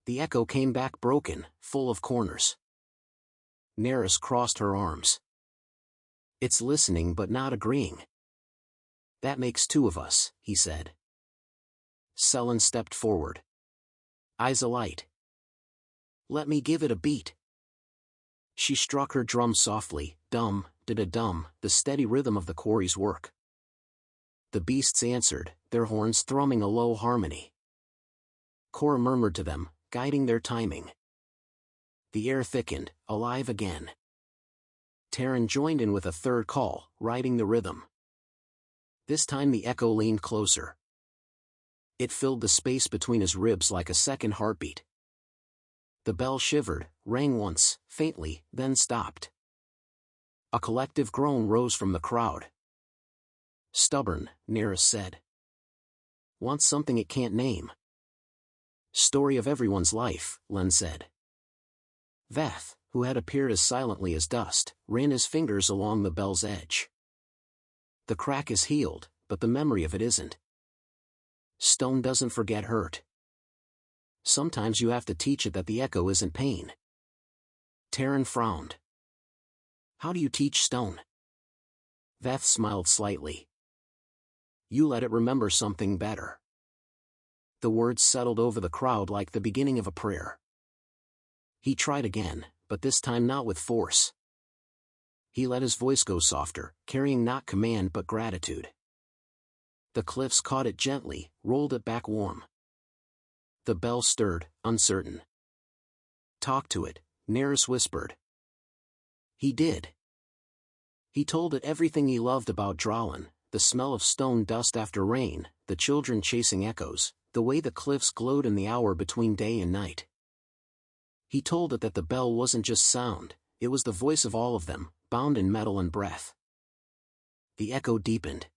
The echo came back broken, full of corners. Nerys crossed her arms. It's listening but not agreeing. That makes two of us, he said. Serryn stepped forward. Eyes alight. Let me give it a beat. She struck her drum softly, dum, da-da-dum, the steady rhythm of the quarry's work. The beasts answered, their horns thrumming a low harmony. Cora murmured to them, guiding their timing. The air thickened, alive again. Serryn joined in with a third call, riding the rhythm. This time the echo leaned closer. It filled the space between his ribs like a second heartbeat. The bell shivered, rang once, faintly, then stopped. A collective groan rose from the crowd. Stubborn, Nerys said. Wants something it can't name. Story of everyone's life, Len said. Veth, who had appeared as silently as dust, ran his fingers along the bell's edge. The crack is healed, but the memory of it isn't. Stone doesn't forget hurt. Sometimes you have to teach it that the echo isn't pain. Serryn frowned. How do you teach stone? Veth smiled slightly. You let it remember something better. The words settled over the crowd like the beginning of a prayer. He tried again, but this time not with force. He let his voice go softer, carrying not command but gratitude. The cliffs caught it gently, rolled it back warm. The bell stirred, uncertain. Talk to it, Nerys whispered. He did. He told it everything he loved about Dralin, the smell of stone dust after rain, the children chasing echoes, the way the cliffs glowed in the hour between day and night. He told it that the bell wasn't just sound, it was the voice of all of them, bound in metal and breath. The echo deepened.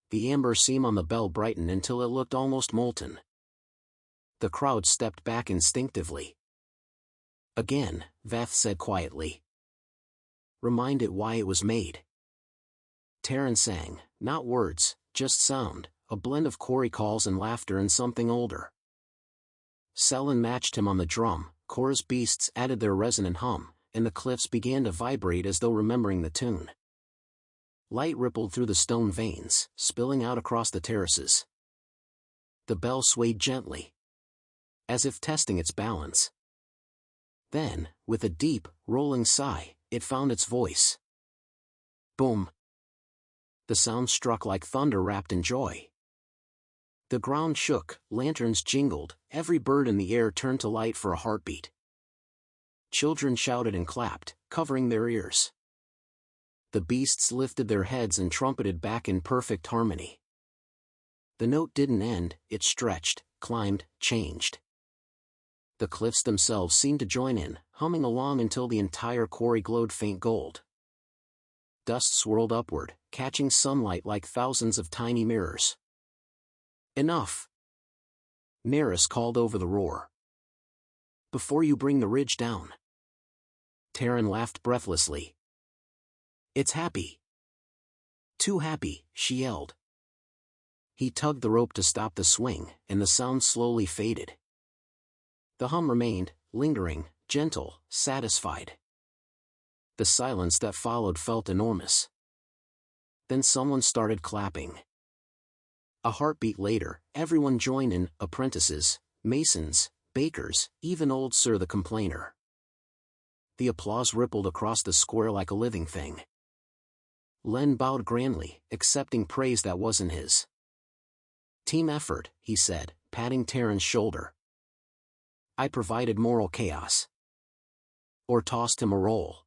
The amber seam on the bell brightened until it looked almost molten. The crowd stepped back instinctively. Again, Veth said quietly. Remind it why it was made. Serryn sang, not words, just sound, a blend of quarry calls and laughter and something older. Serryn matched him on the drum, Cora's beasts added their resonant hum, and the cliffs began to vibrate as though remembering the tune. Light rippled through the stone veins, spilling out across the terraces. The bell swayed gently, as if testing its balance. Then, with a deep, rolling sigh, it found its voice. Boom! The sound struck like thunder wrapped in joy. The ground shook, lanterns jingled, every bird in the air turned to light for a heartbeat. Children shouted and clapped, covering their ears. The beasts lifted their heads and trumpeted back in perfect harmony. The note didn't end, it stretched, climbed, changed. The cliffs themselves seemed to join in, humming along until the entire quarry glowed faint gold. Dust swirled upward, catching sunlight like thousands of tiny mirrors. Enough! Neris called over the roar. Before you bring the ridge down. Serryn laughed breathlessly. It's happy. Too happy, she yelled. He tugged the rope to stop the swing, and the sound slowly faded. The hum remained, lingering, gentle, satisfied. The silence that followed felt enormous. Then someone started clapping. A heartbeat later, everyone joined in, apprentices, masons, bakers, even old Sir the Complainer. The applause rippled across the square like a living thing. Len bowed grandly, accepting praise that wasn't his. Team effort, he said, patting Serryn's shoulder. I provided moral chaos. Or tossed him a roll.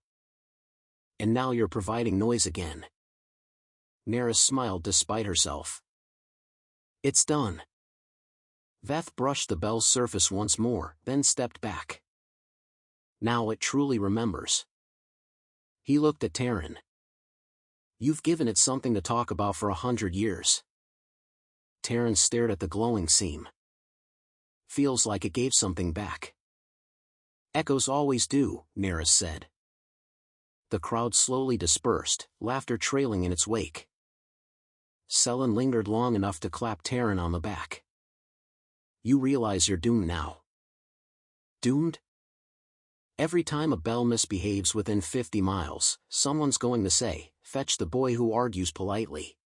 And now you're providing noise again. Neris smiled despite herself. It's done. Veth brushed the bell's surface once more, then stepped back. Now it truly remembers. He looked at Serryn. You've given it something to talk about for 100 years. Serryn stared at the glowing seam. Feels like it gave something back. Echoes always do, Neris said. The crowd slowly dispersed, laughter trailing in its wake. Serryn lingered long enough to clap Serryn on the back. You realize you're doomed now. Doomed? Every time a bell misbehaves within 50 miles, someone's going to say, fetch the boy who argues politely.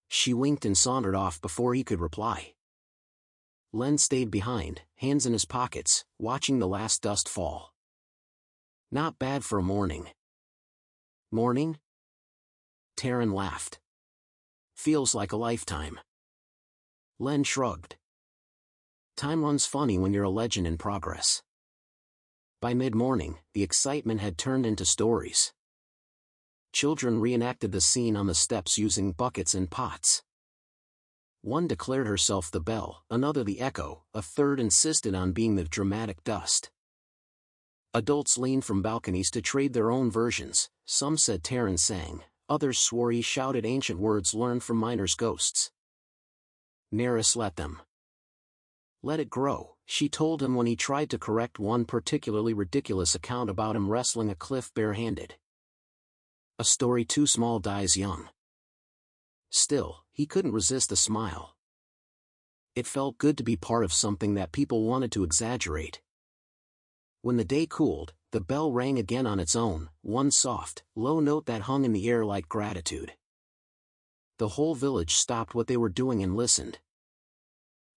She winked and sauntered off before he could reply. Len stayed behind, hands in his pockets, watching the last dust fall. Not bad for a morning. Morning? Serryn laughed. Feels like a lifetime. Len shrugged. Time runs funny when you're a legend in progress. By mid-morning, the excitement had turned into stories. Children reenacted the scene on the steps using buckets and pots. One declared herself the bell, another the echo, a third insisted on being the dramatic dust. Adults leaned from balconies to trade their own versions, some said Serryn sang, others swore he shouted ancient words learned from miners' ghosts. Neris let them. Let it grow, she told him when he tried to correct one particularly ridiculous account about him wrestling a cliff barehanded. A story too small dies young. Still, he couldn't resist a smile. It felt good to be part of something that people wanted to exaggerate. When the day cooled, the bell rang again on its own, one soft, low note that hung in the air like gratitude. The whole village stopped what they were doing and listened.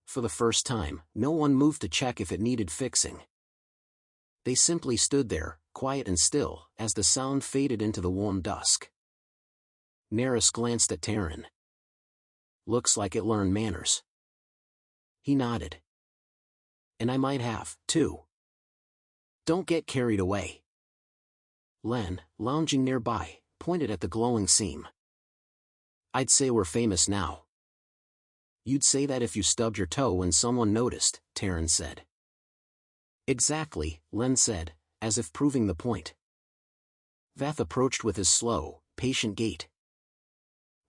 For the first time, no one moved to check if it needed fixing. They simply stood there, quiet and still, as the sound faded into the warm dusk. Neris glanced at Serryn. Looks like it learned manners. He nodded. And I might have, too. Don't get carried away. Len, lounging nearby, pointed at the glowing seam. I'd say we're famous now. You'd say that if you stubbed your toe when someone noticed, Serryn said. Exactly, Len said, as if proving the point. Veth approached with his slow, patient gait.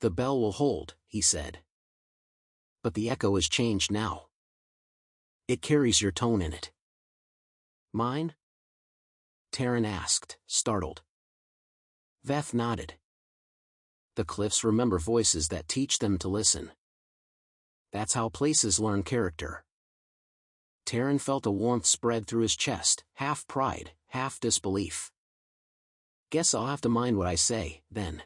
The bell will hold, he said. But the echo has changed now. It carries your tone in it. Mine? Serryn asked, startled. Veth nodded. The cliffs remember voices that teach them to listen. That's how places learn character. Serryn felt a warmth spread through his chest, half pride, half disbelief. Guess I'll have to mind what I say, then.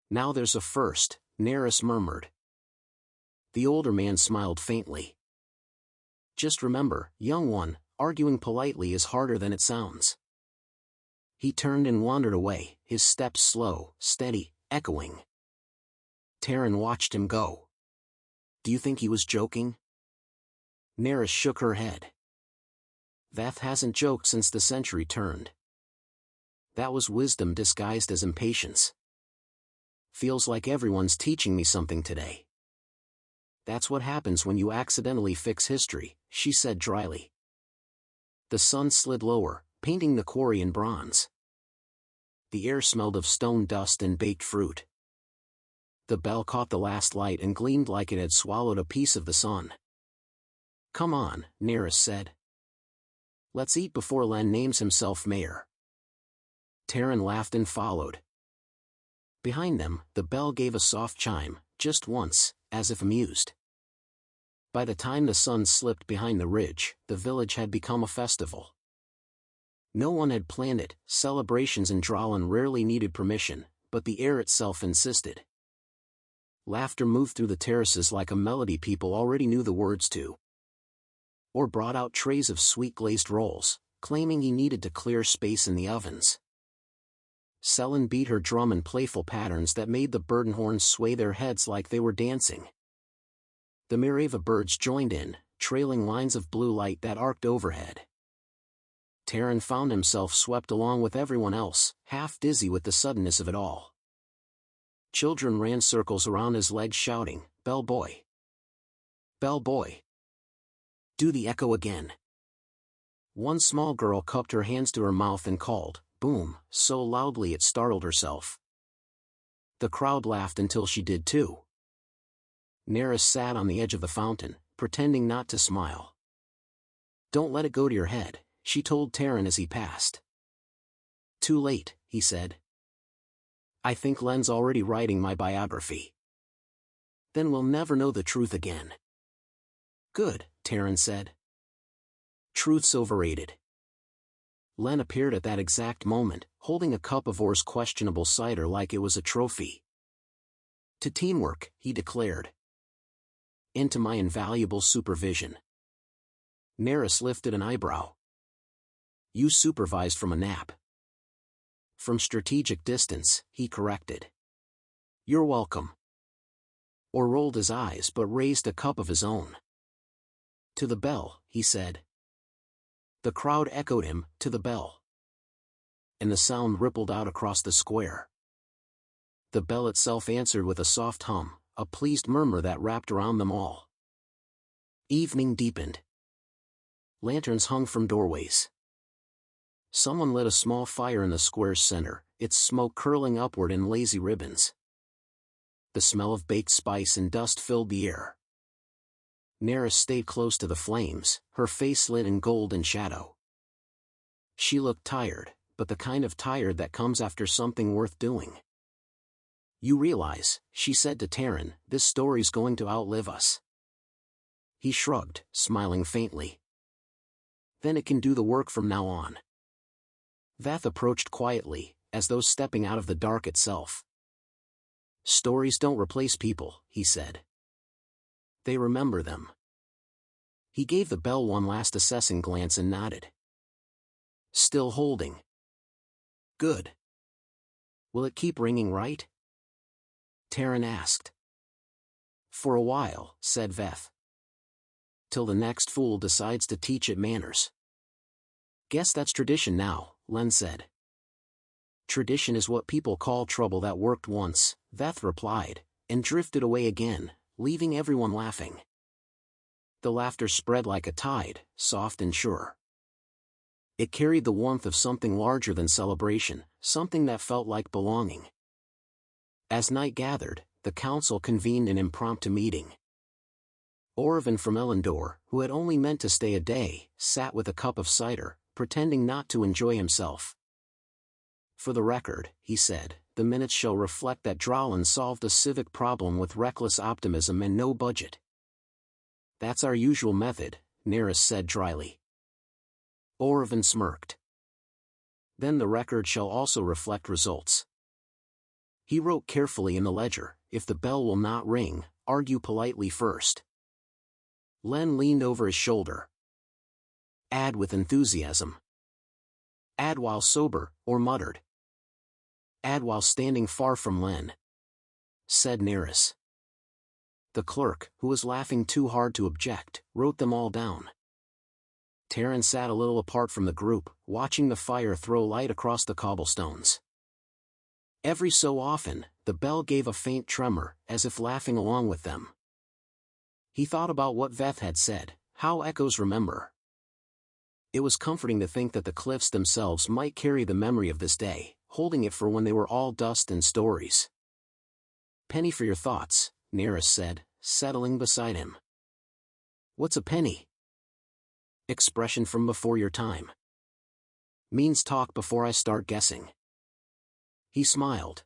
Now there's a first, Nerys murmured. The older man smiled faintly. Just remember, young one, arguing politely is harder than it sounds. He turned and wandered away, his steps slow, steady, echoing. Serryn watched him go. Do you think he was joking? Nerys shook her head. Veth hasn't joked since the century turned. That was wisdom disguised as impatience. Feels like everyone's teaching me something today. That's what happens when you accidentally fix history, she said dryly. The sun slid lower, painting the quarry in bronze. The air smelled of stone dust and baked fruit. The bell caught the last light and gleamed like it had swallowed a piece of the sun. Come on, Nerys said. Let's eat before Len names himself mayor. Serryn laughed and followed. Behind them, the bell gave a soft chime, just once, as if amused. By the time the sun slipped behind the ridge, the village had become a festival. No one had planned it, celebrations in Dralin rarely needed permission, but the air itself insisted. Laughter moved through the terraces like a melody people already knew the words to. Or brought out trays of sweet glazed rolls, claiming he needed to clear space in the ovens. Serryn beat her drum in playful patterns that made the burden horns sway their heads like they were dancing. The Mirava birds joined in, trailing lines of blue light that arced overhead. Serryn found himself swept along with everyone else, half dizzy with the suddenness of it all. Children ran circles around his legs shouting, "Bell boy! Bell boy! Do the echo again!" One small girl cupped her hands to her mouth and called, "Boom," so loudly it startled herself. The crowd laughed until she did too. Nerys sat on the edge of the fountain, pretending not to smile. "Don't let it go to your head," she told Serryn as he passed. "Too late," he said. "I think Len's already writing my biography. Then we'll never know the truth again." "Good," Serryn said. "Truth's overrated." Len appeared at that exact moment, holding a cup of Or's questionable cider like it was a trophy. "To teamwork," he declared. "Into my invaluable supervision." Nerys lifted an eyebrow. "You supervised from a nap." "From strategic distance," he corrected. "You're welcome." Or rolled his eyes but raised a cup of his own. "To the bell," he said. The crowd echoed him, "To the bell." And the sound rippled out across the square. The bell itself answered with a soft hum, a pleased murmur that wrapped around them all. Evening deepened. Lanterns hung from doorways. Someone lit a small fire in the square's center, its smoke curling upward in lazy ribbons. The smell of baked spice and dust filled the air. Nerys stayed close to the flames, her face lit in gold and shadow. She looked tired, but the kind of tired that comes after something worth doing. "You realize," she said to Serryn, "this story's going to outlive us." He shrugged, smiling faintly. "Then it can do the work from now on." Veth approached quietly, as though stepping out of the dark itself. "Stories don't replace people," he said. "They remember them." He gave the bell one last assessing glance and nodded. "Still holding." "Good. Will it keep ringing right?" Serryn asked. "For a while," said Veth. "Till the next fool decides to teach it manners." "Guess that's tradition now," Len said. "Tradition is what people call trouble that worked once," Veth replied, and drifted away again, leaving everyone laughing. The laughter spread like a tide, soft and sure. It carried the warmth of something larger than celebration, something that felt like belonging. As night gathered, the council convened an impromptu meeting. Orvin from Elendor, who had only meant to stay a day, sat with a cup of cider, pretending not to enjoy himself. "For the record," he said, "the minutes shall reflect that Dralin solved a civic problem with reckless optimism and no budget." "That's our usual method," Nerys said dryly. Orvin smirked. Then the record shall also reflect results. He wrote carefully in the ledger, if the bell will not ring, argue politely first. Len leaned over his shoulder. Add with enthusiasm. Add while sober, or muttered. Add while standing far from Len, said Neris. The clerk, who was laughing too hard to object, wrote them all down. Serryn sat a little apart from the group, watching the fire throw light across the cobblestones. Every so often, the bell gave a faint tremor, as if laughing along with them. He thought about what Veth had said, how echoes remember. It was comforting to think that the cliffs themselves might carry the memory of this day, holding it for when they were all dust and stories. Penny for your thoughts, Neris said, settling beside him. What's a penny? Expression from before your time. Means talk before I start guessing. He smiled.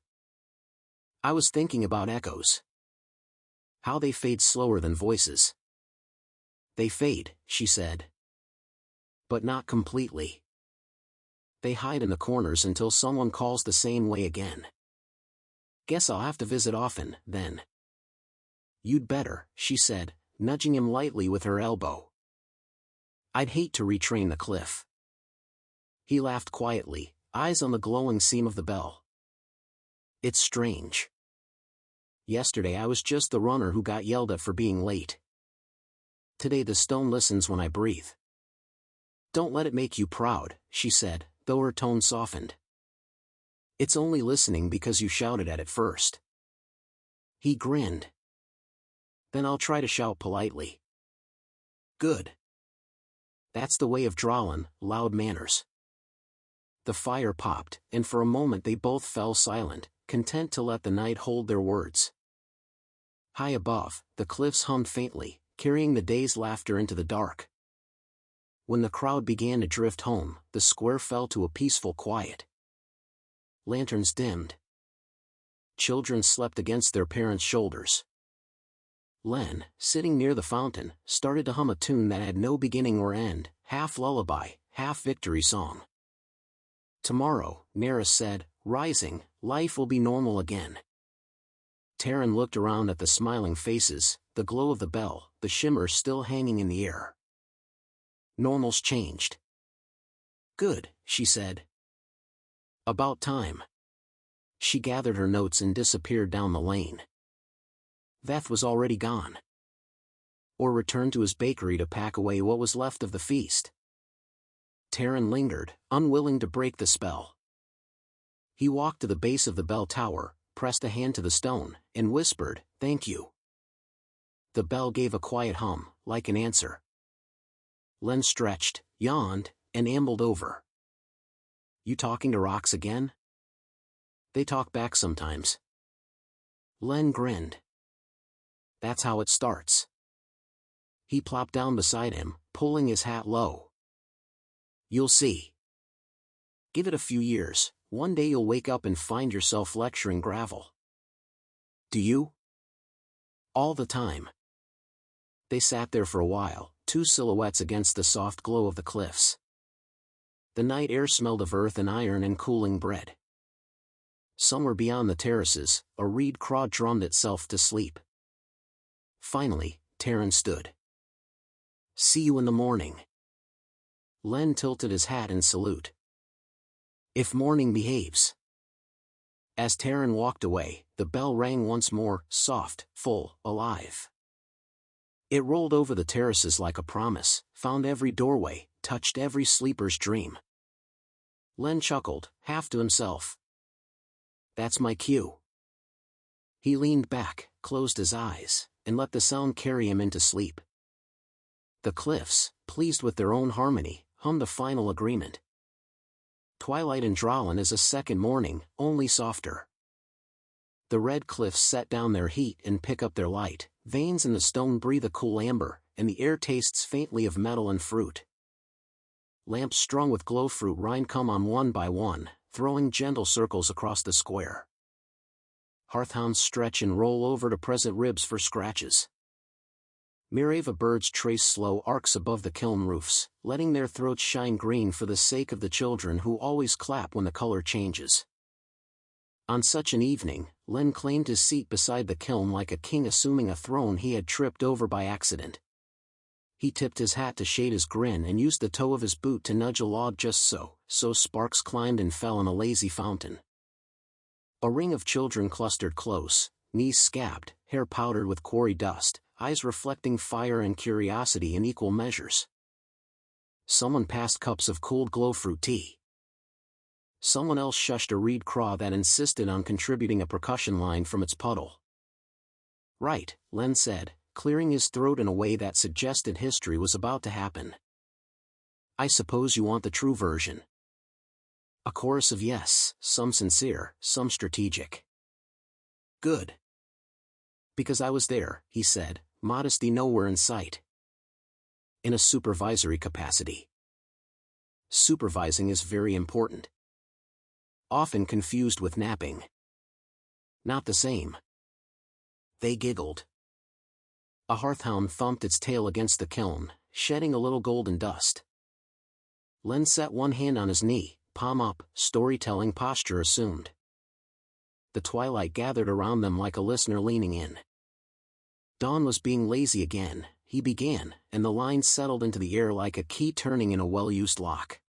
I was thinking about echoes. How they fade slower than voices. They fade, she said. But not completely. They hide in the corners until someone calls the same way again. Guess I'll have to visit often, then. You'd better, she said, nudging him lightly with her elbow. I'd hate to retrain the cliff. He laughed quietly, eyes on the glowing seam of the bell. It's strange. Yesterday I was just the runner who got yelled at for being late. Today the stone listens when I breathe. Don't let it make you proud, she said, though her tone softened. It's only listening because you shouted at it first. He grinned. Then I'll try to shout politely. Good. That's the way of Drawlin, loud manners. The fire popped, and for a moment they both fell silent, content to let the night hold their words. High above, the cliffs hummed faintly, carrying the day's laughter into the dark. When the crowd began to drift home, the square fell to a peaceful quiet. Lanterns dimmed. Children slept against their parents' shoulders. Len, sitting near the fountain, started to hum a tune that had no beginning or end, half lullaby, half victory song. Tomorrow, Neris said, rising, life will be normal again. Serryn looked around at the smiling faces, the glow of the bell, the shimmer still hanging in the air. Normal's changed. Good, she said. About time. She gathered her notes and disappeared down the lane. Veth was already gone. Or returned to his bakery to pack away what was left of the feast. Serryn lingered, unwilling to break the spell. He walked to the base of the bell tower, pressed a hand to the stone, and whispered, "Thank you." The bell gave a quiet hum, like an answer. Len stretched, yawned, and ambled over. You talking to rocks again? They talk back sometimes. Len grinned. That's how it starts. He plopped down beside him, pulling his hat low. You'll see. Give it a few years, one day you'll wake up and find yourself lecturing gravel. Do you? All the time. They sat there for a while, two silhouettes against the soft glow of the cliffs. The night air smelled of earth and iron and cooling bread. Somewhere beyond the terraces, a reed craw drummed itself to sleep. Finally, Serryn stood. See you in the morning. Len tilted his hat in salute. If morning behaves. As Serryn walked away, the bell rang once more, soft, full, alive. It rolled over the terraces like a promise, found every doorway, touched every sleeper's dream. Len chuckled, half to himself. That's my cue. He leaned back, closed his eyes, and let the sound carry him into sleep. The cliffs, pleased with their own harmony, hummed a final agreement. Twilight in Drawlin is a second morning, only softer. The red cliffs set down their heat and pick up their light, veins in the stone breathe a cool amber, and the air tastes faintly of metal and fruit. Lamps strung with glowfruit rind come on one by one, throwing gentle circles across the square. Hearthhounds stretch and roll over to present ribs for scratches. Mirava birds trace slow arcs above the kiln roofs, letting their throats shine green for the sake of the children who always clap when the color changes. On such an evening, Len claimed his seat beside the kiln like a king assuming a throne he had tripped over by accident. He tipped his hat to shade his grin and used the toe of his boot to nudge a log just so sparks climbed and fell in a lazy fountain. A ring of children clustered close, knees scabbed, hair powdered with quarry dust, eyes reflecting fire and curiosity in equal measures. Someone passed cups of cold glowfruit tea. Someone else shushed a reed craw that insisted on contributing a percussion line from its puddle. "Right," Len said, clearing his throat in a way that suggested history was about to happen. "I suppose you want the true version." A chorus of yes, some sincere, some strategic. "Good. Because I was there," he said, modesty nowhere in sight. "In a supervisory capacity. Supervising is very important. Often confused with napping. Not the same." They giggled. A hearthhound thumped its tail against the kiln, shedding a little golden dust. Len set one hand on his knee, palm up, storytelling posture assumed. The twilight gathered around them like a listener leaning in. Dawn was being lazy again, he began, and the lines settled into the air like a key turning in a well-used lock.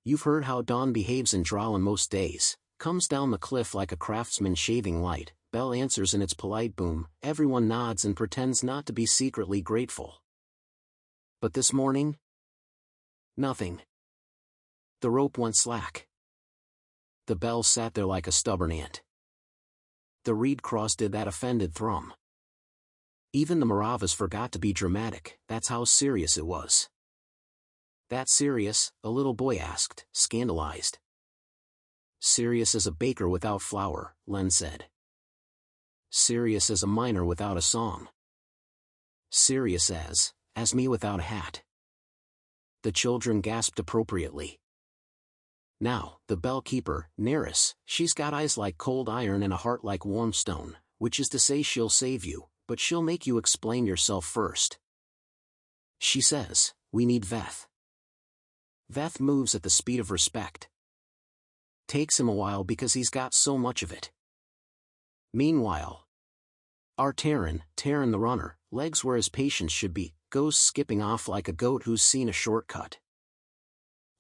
"You've heard how Dawn behaves in Drowlin most days, comes down the cliff like a craftsman shaving light, bell answers in its polite boom, everyone nods and pretends not to be secretly grateful. But this morning? Nothing. The rope went slack. The bell sat there like a stubborn ant. The reed cross did that offended thrum. Even the Miravas forgot to be dramatic, that's how serious it was." "That serious?" a little boy asked, scandalized. "Serious as a baker without flour," Len said. "Serious as a miner without a song. Serious as me without a hat." The children gasped appropriately. "Now, the bell-keeper, Neris, she's got eyes like cold iron and a heart like warm stone, which is to say she'll save you, but she'll make you explain yourself first. She says, we need Veth. Veth moves at the speed of respect. Takes him a while because he's got so much of it. Meanwhile, our Serryn the runner, legs where his patience should be, goes skipping off like a goat who's seen a shortcut."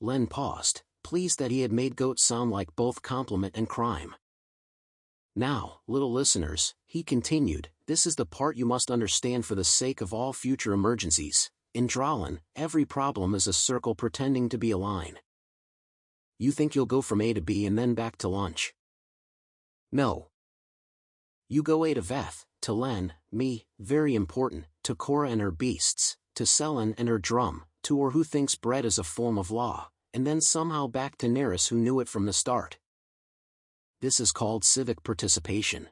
Len paused, pleased that he had made goat sound like both compliment and crime. "Now, little listeners," he continued, "this is the part you must understand for the sake of all future emergencies. In Drowlin, every problem is a circle pretending to be a line. You think you'll go from A to B and then back to lunch. No. You go A to Veth, to Len, me, very important, to Cora and her beasts, to Serryn and her drum, to or who thinks bread is a form of law, and then somehow back to Neris who knew it from the start. This is called civic participation.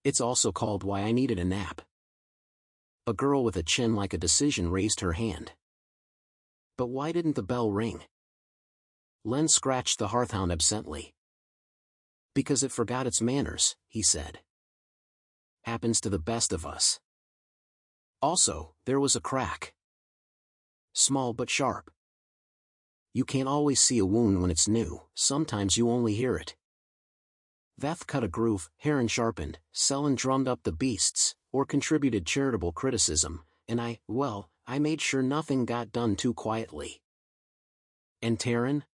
It's also called why I needed a nap." A girl with a chin like a decision raised her hand. "But why didn't the bell ring?" Len scratched the hearthhound absently. "Because it forgot its manners," he said. "Happens to the best of us." Also, there was a crack. Small but sharp. You can't always see a wound when it's new, sometimes you only hear it. Veth cut a groove, Serryn sharpened, Serryn drummed up the beasts, or contributed charitable criticism, and I made sure nothing got done too quietly. And Serryn?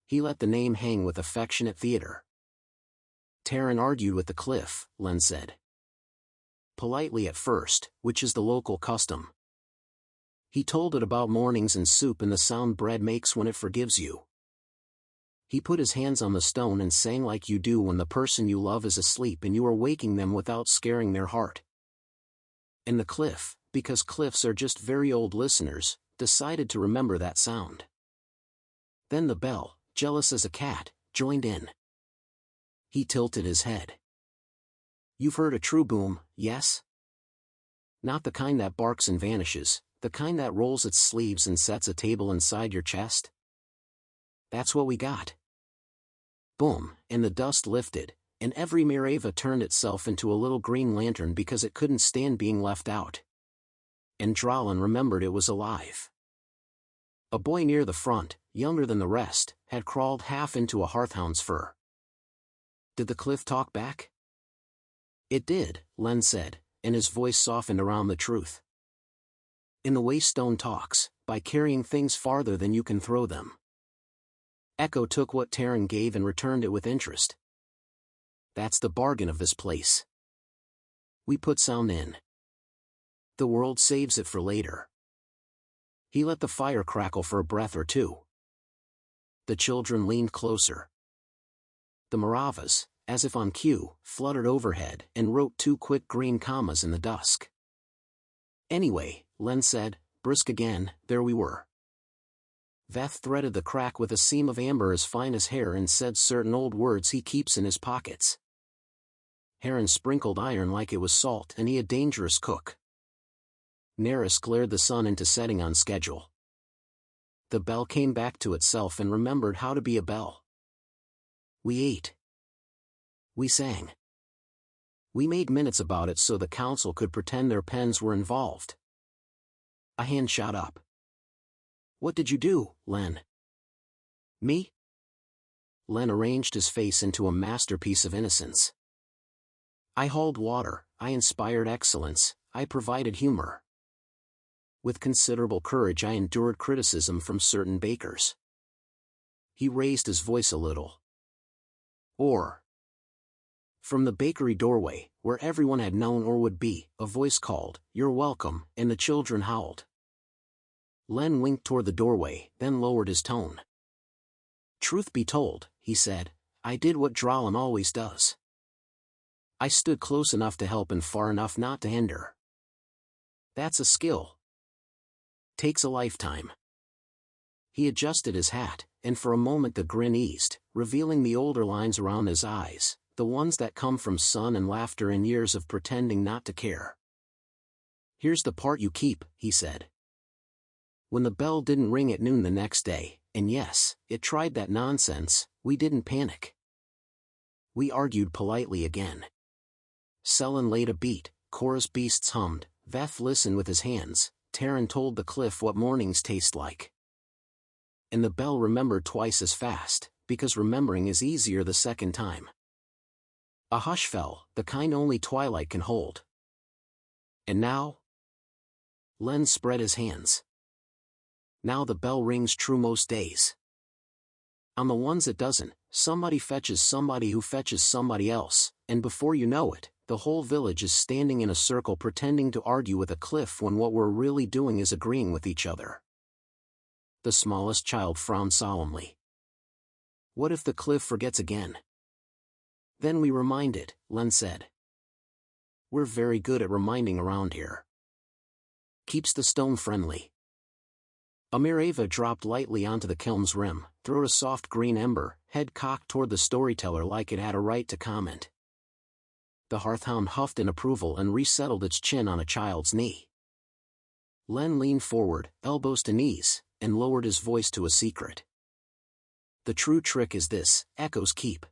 He let the name hang with affectionate theater. Serryn argued with the cliff, Len said. Politely at first, which is the local custom. He told it about mornings and soup and the sound bread makes when it forgives you. He put his hands on the stone and sang like you do when the person you love is asleep and you are waking them without scaring their heart. And the cliff, because cliffs are just very old listeners, decided to remember that sound. Then the bell, jealous as a cat, joined in. He tilted his head. You've heard a true boom, yes? Not the kind that barks and vanishes, the kind that rolls its sleeves and sets a table inside your chest? That's what we got. Boom, and the dust lifted, and every Mirava turned itself into a little green lantern because it couldn't stand being left out. And Dralin remembered it was alive. A boy near the front, younger than the rest, had crawled half into a hearthhound's fur. Did the cliff talk back? It did, Len said, and his voice softened around the truth. In the way stone talks, by carrying things farther than you can throw them. Echo took what Terran gave and returned it with interest. That's the bargain of this place. We put sound in. The world saves it for later. He let the fire crackle for a breath or two. The children leaned closer. The Miravas, as if on cue, fluttered overhead and wrote 2 quick green commas in the dusk. Anyway, Len said, brisk again, there we were. Veth threaded the crack with a seam of amber as fine as hair and said certain old words he keeps in his pockets. Heron sprinkled iron like it was salt and he a dangerous cook. Neris glared the sun into setting on schedule. The bell came back to itself and remembered how to be a bell. We ate. We sang. We made minutes about it so the council could pretend their pens were involved. A hand shot up. What did you do, Len? Me? Len arranged his face into a masterpiece of innocence. I hauled water, I inspired excellence, I provided humor. With considerable courage I endured criticism from certain bakers. He raised his voice a little. Or. From the bakery doorway, where everyone had known or would be, a voice called, "You're welcome," and the children howled. Len winked toward the doorway, then lowered his tone. Truth be told, he said, I did what Dralin always does. I stood close enough to help and far enough not to hinder. That's a skill. Takes a lifetime. He adjusted his hat, and for a moment the grin eased, revealing the older lines around his eyes, the ones that come from sun and laughter and years of pretending not to care. Here's the part you keep, he said. When the bell didn't ring at noon the next day, and yes, it tried that nonsense, we didn't panic. We argued politely again. Serryn laid a beat, chorus beasts hummed, Veth listened with his hands, Terran told the cliff what mornings taste like. And the bell remembered twice as fast, because remembering is easier the second time. A hush fell, the kind only twilight can hold. And now? Len spread his hands. Now the bell rings true most days. On the ones it doesn't, somebody fetches somebody who fetches somebody else, and before you know it, the whole village is standing in a circle pretending to argue with a cliff when what we're really doing is agreeing with each other. The smallest child frowned solemnly. What if the cliff forgets again? Then we remind it, Len said. We're very good at reminding around here. Keeps the stone friendly. A Mirava dropped lightly onto the kiln's rim, throwed a soft green ember, head cocked toward the storyteller like it had a right to comment. The hearthhound huffed in approval and resettled its chin on a child's knee. Len leaned forward, elbows to knees, and lowered his voice to a secret. The true trick is this, echoes keep.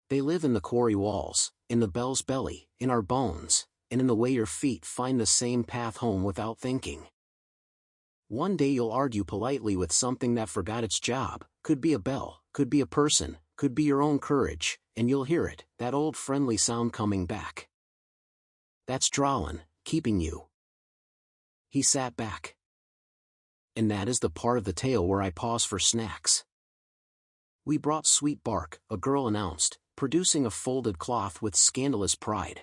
They live in the quarry walls, in the bell's belly, in our bones, and in the way your feet find the same path home without thinking. One day you'll argue politely with something that forgot its job, could be a bell, could be a person, could be your own courage, and you'll hear it, that old friendly sound coming back. That's Dralin, keeping you. He sat back. And that is the part of the tale where I pause for snacks. We brought sweet bark, a girl announced, producing a folded cloth with scandalous pride.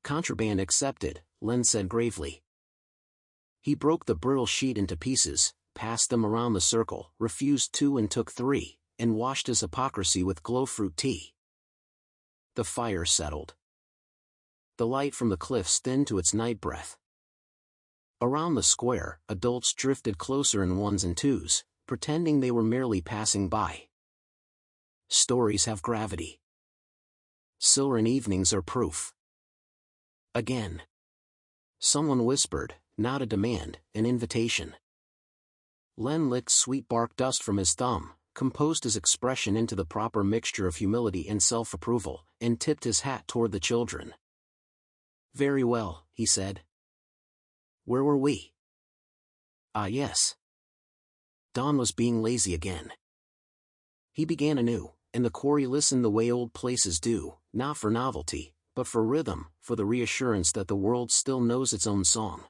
Contraband accepted, Len said gravely. He broke the brittle sheet into pieces, passed them around the circle, refused 2 and took 3, and washed his hypocrisy with glowfruit tea. The fire settled. The light from the cliffs thinned to its night breath. Around the square, adults drifted closer in 1s and 2s, pretending they were merely passing by. Stories have gravity. Serryn evenings are proof. Again. Someone whispered, not a demand, an invitation. Len licked sweet bark dust from his thumb, composed his expression into the proper mixture of humility and self-approval, and tipped his hat toward the children. "Very well," he said. "Where were we?" "Ah yes." Don was being lazy again. He began anew, and the quarry listened the way old places do, not for novelty, but for rhythm, for the reassurance that the world still knows its own song.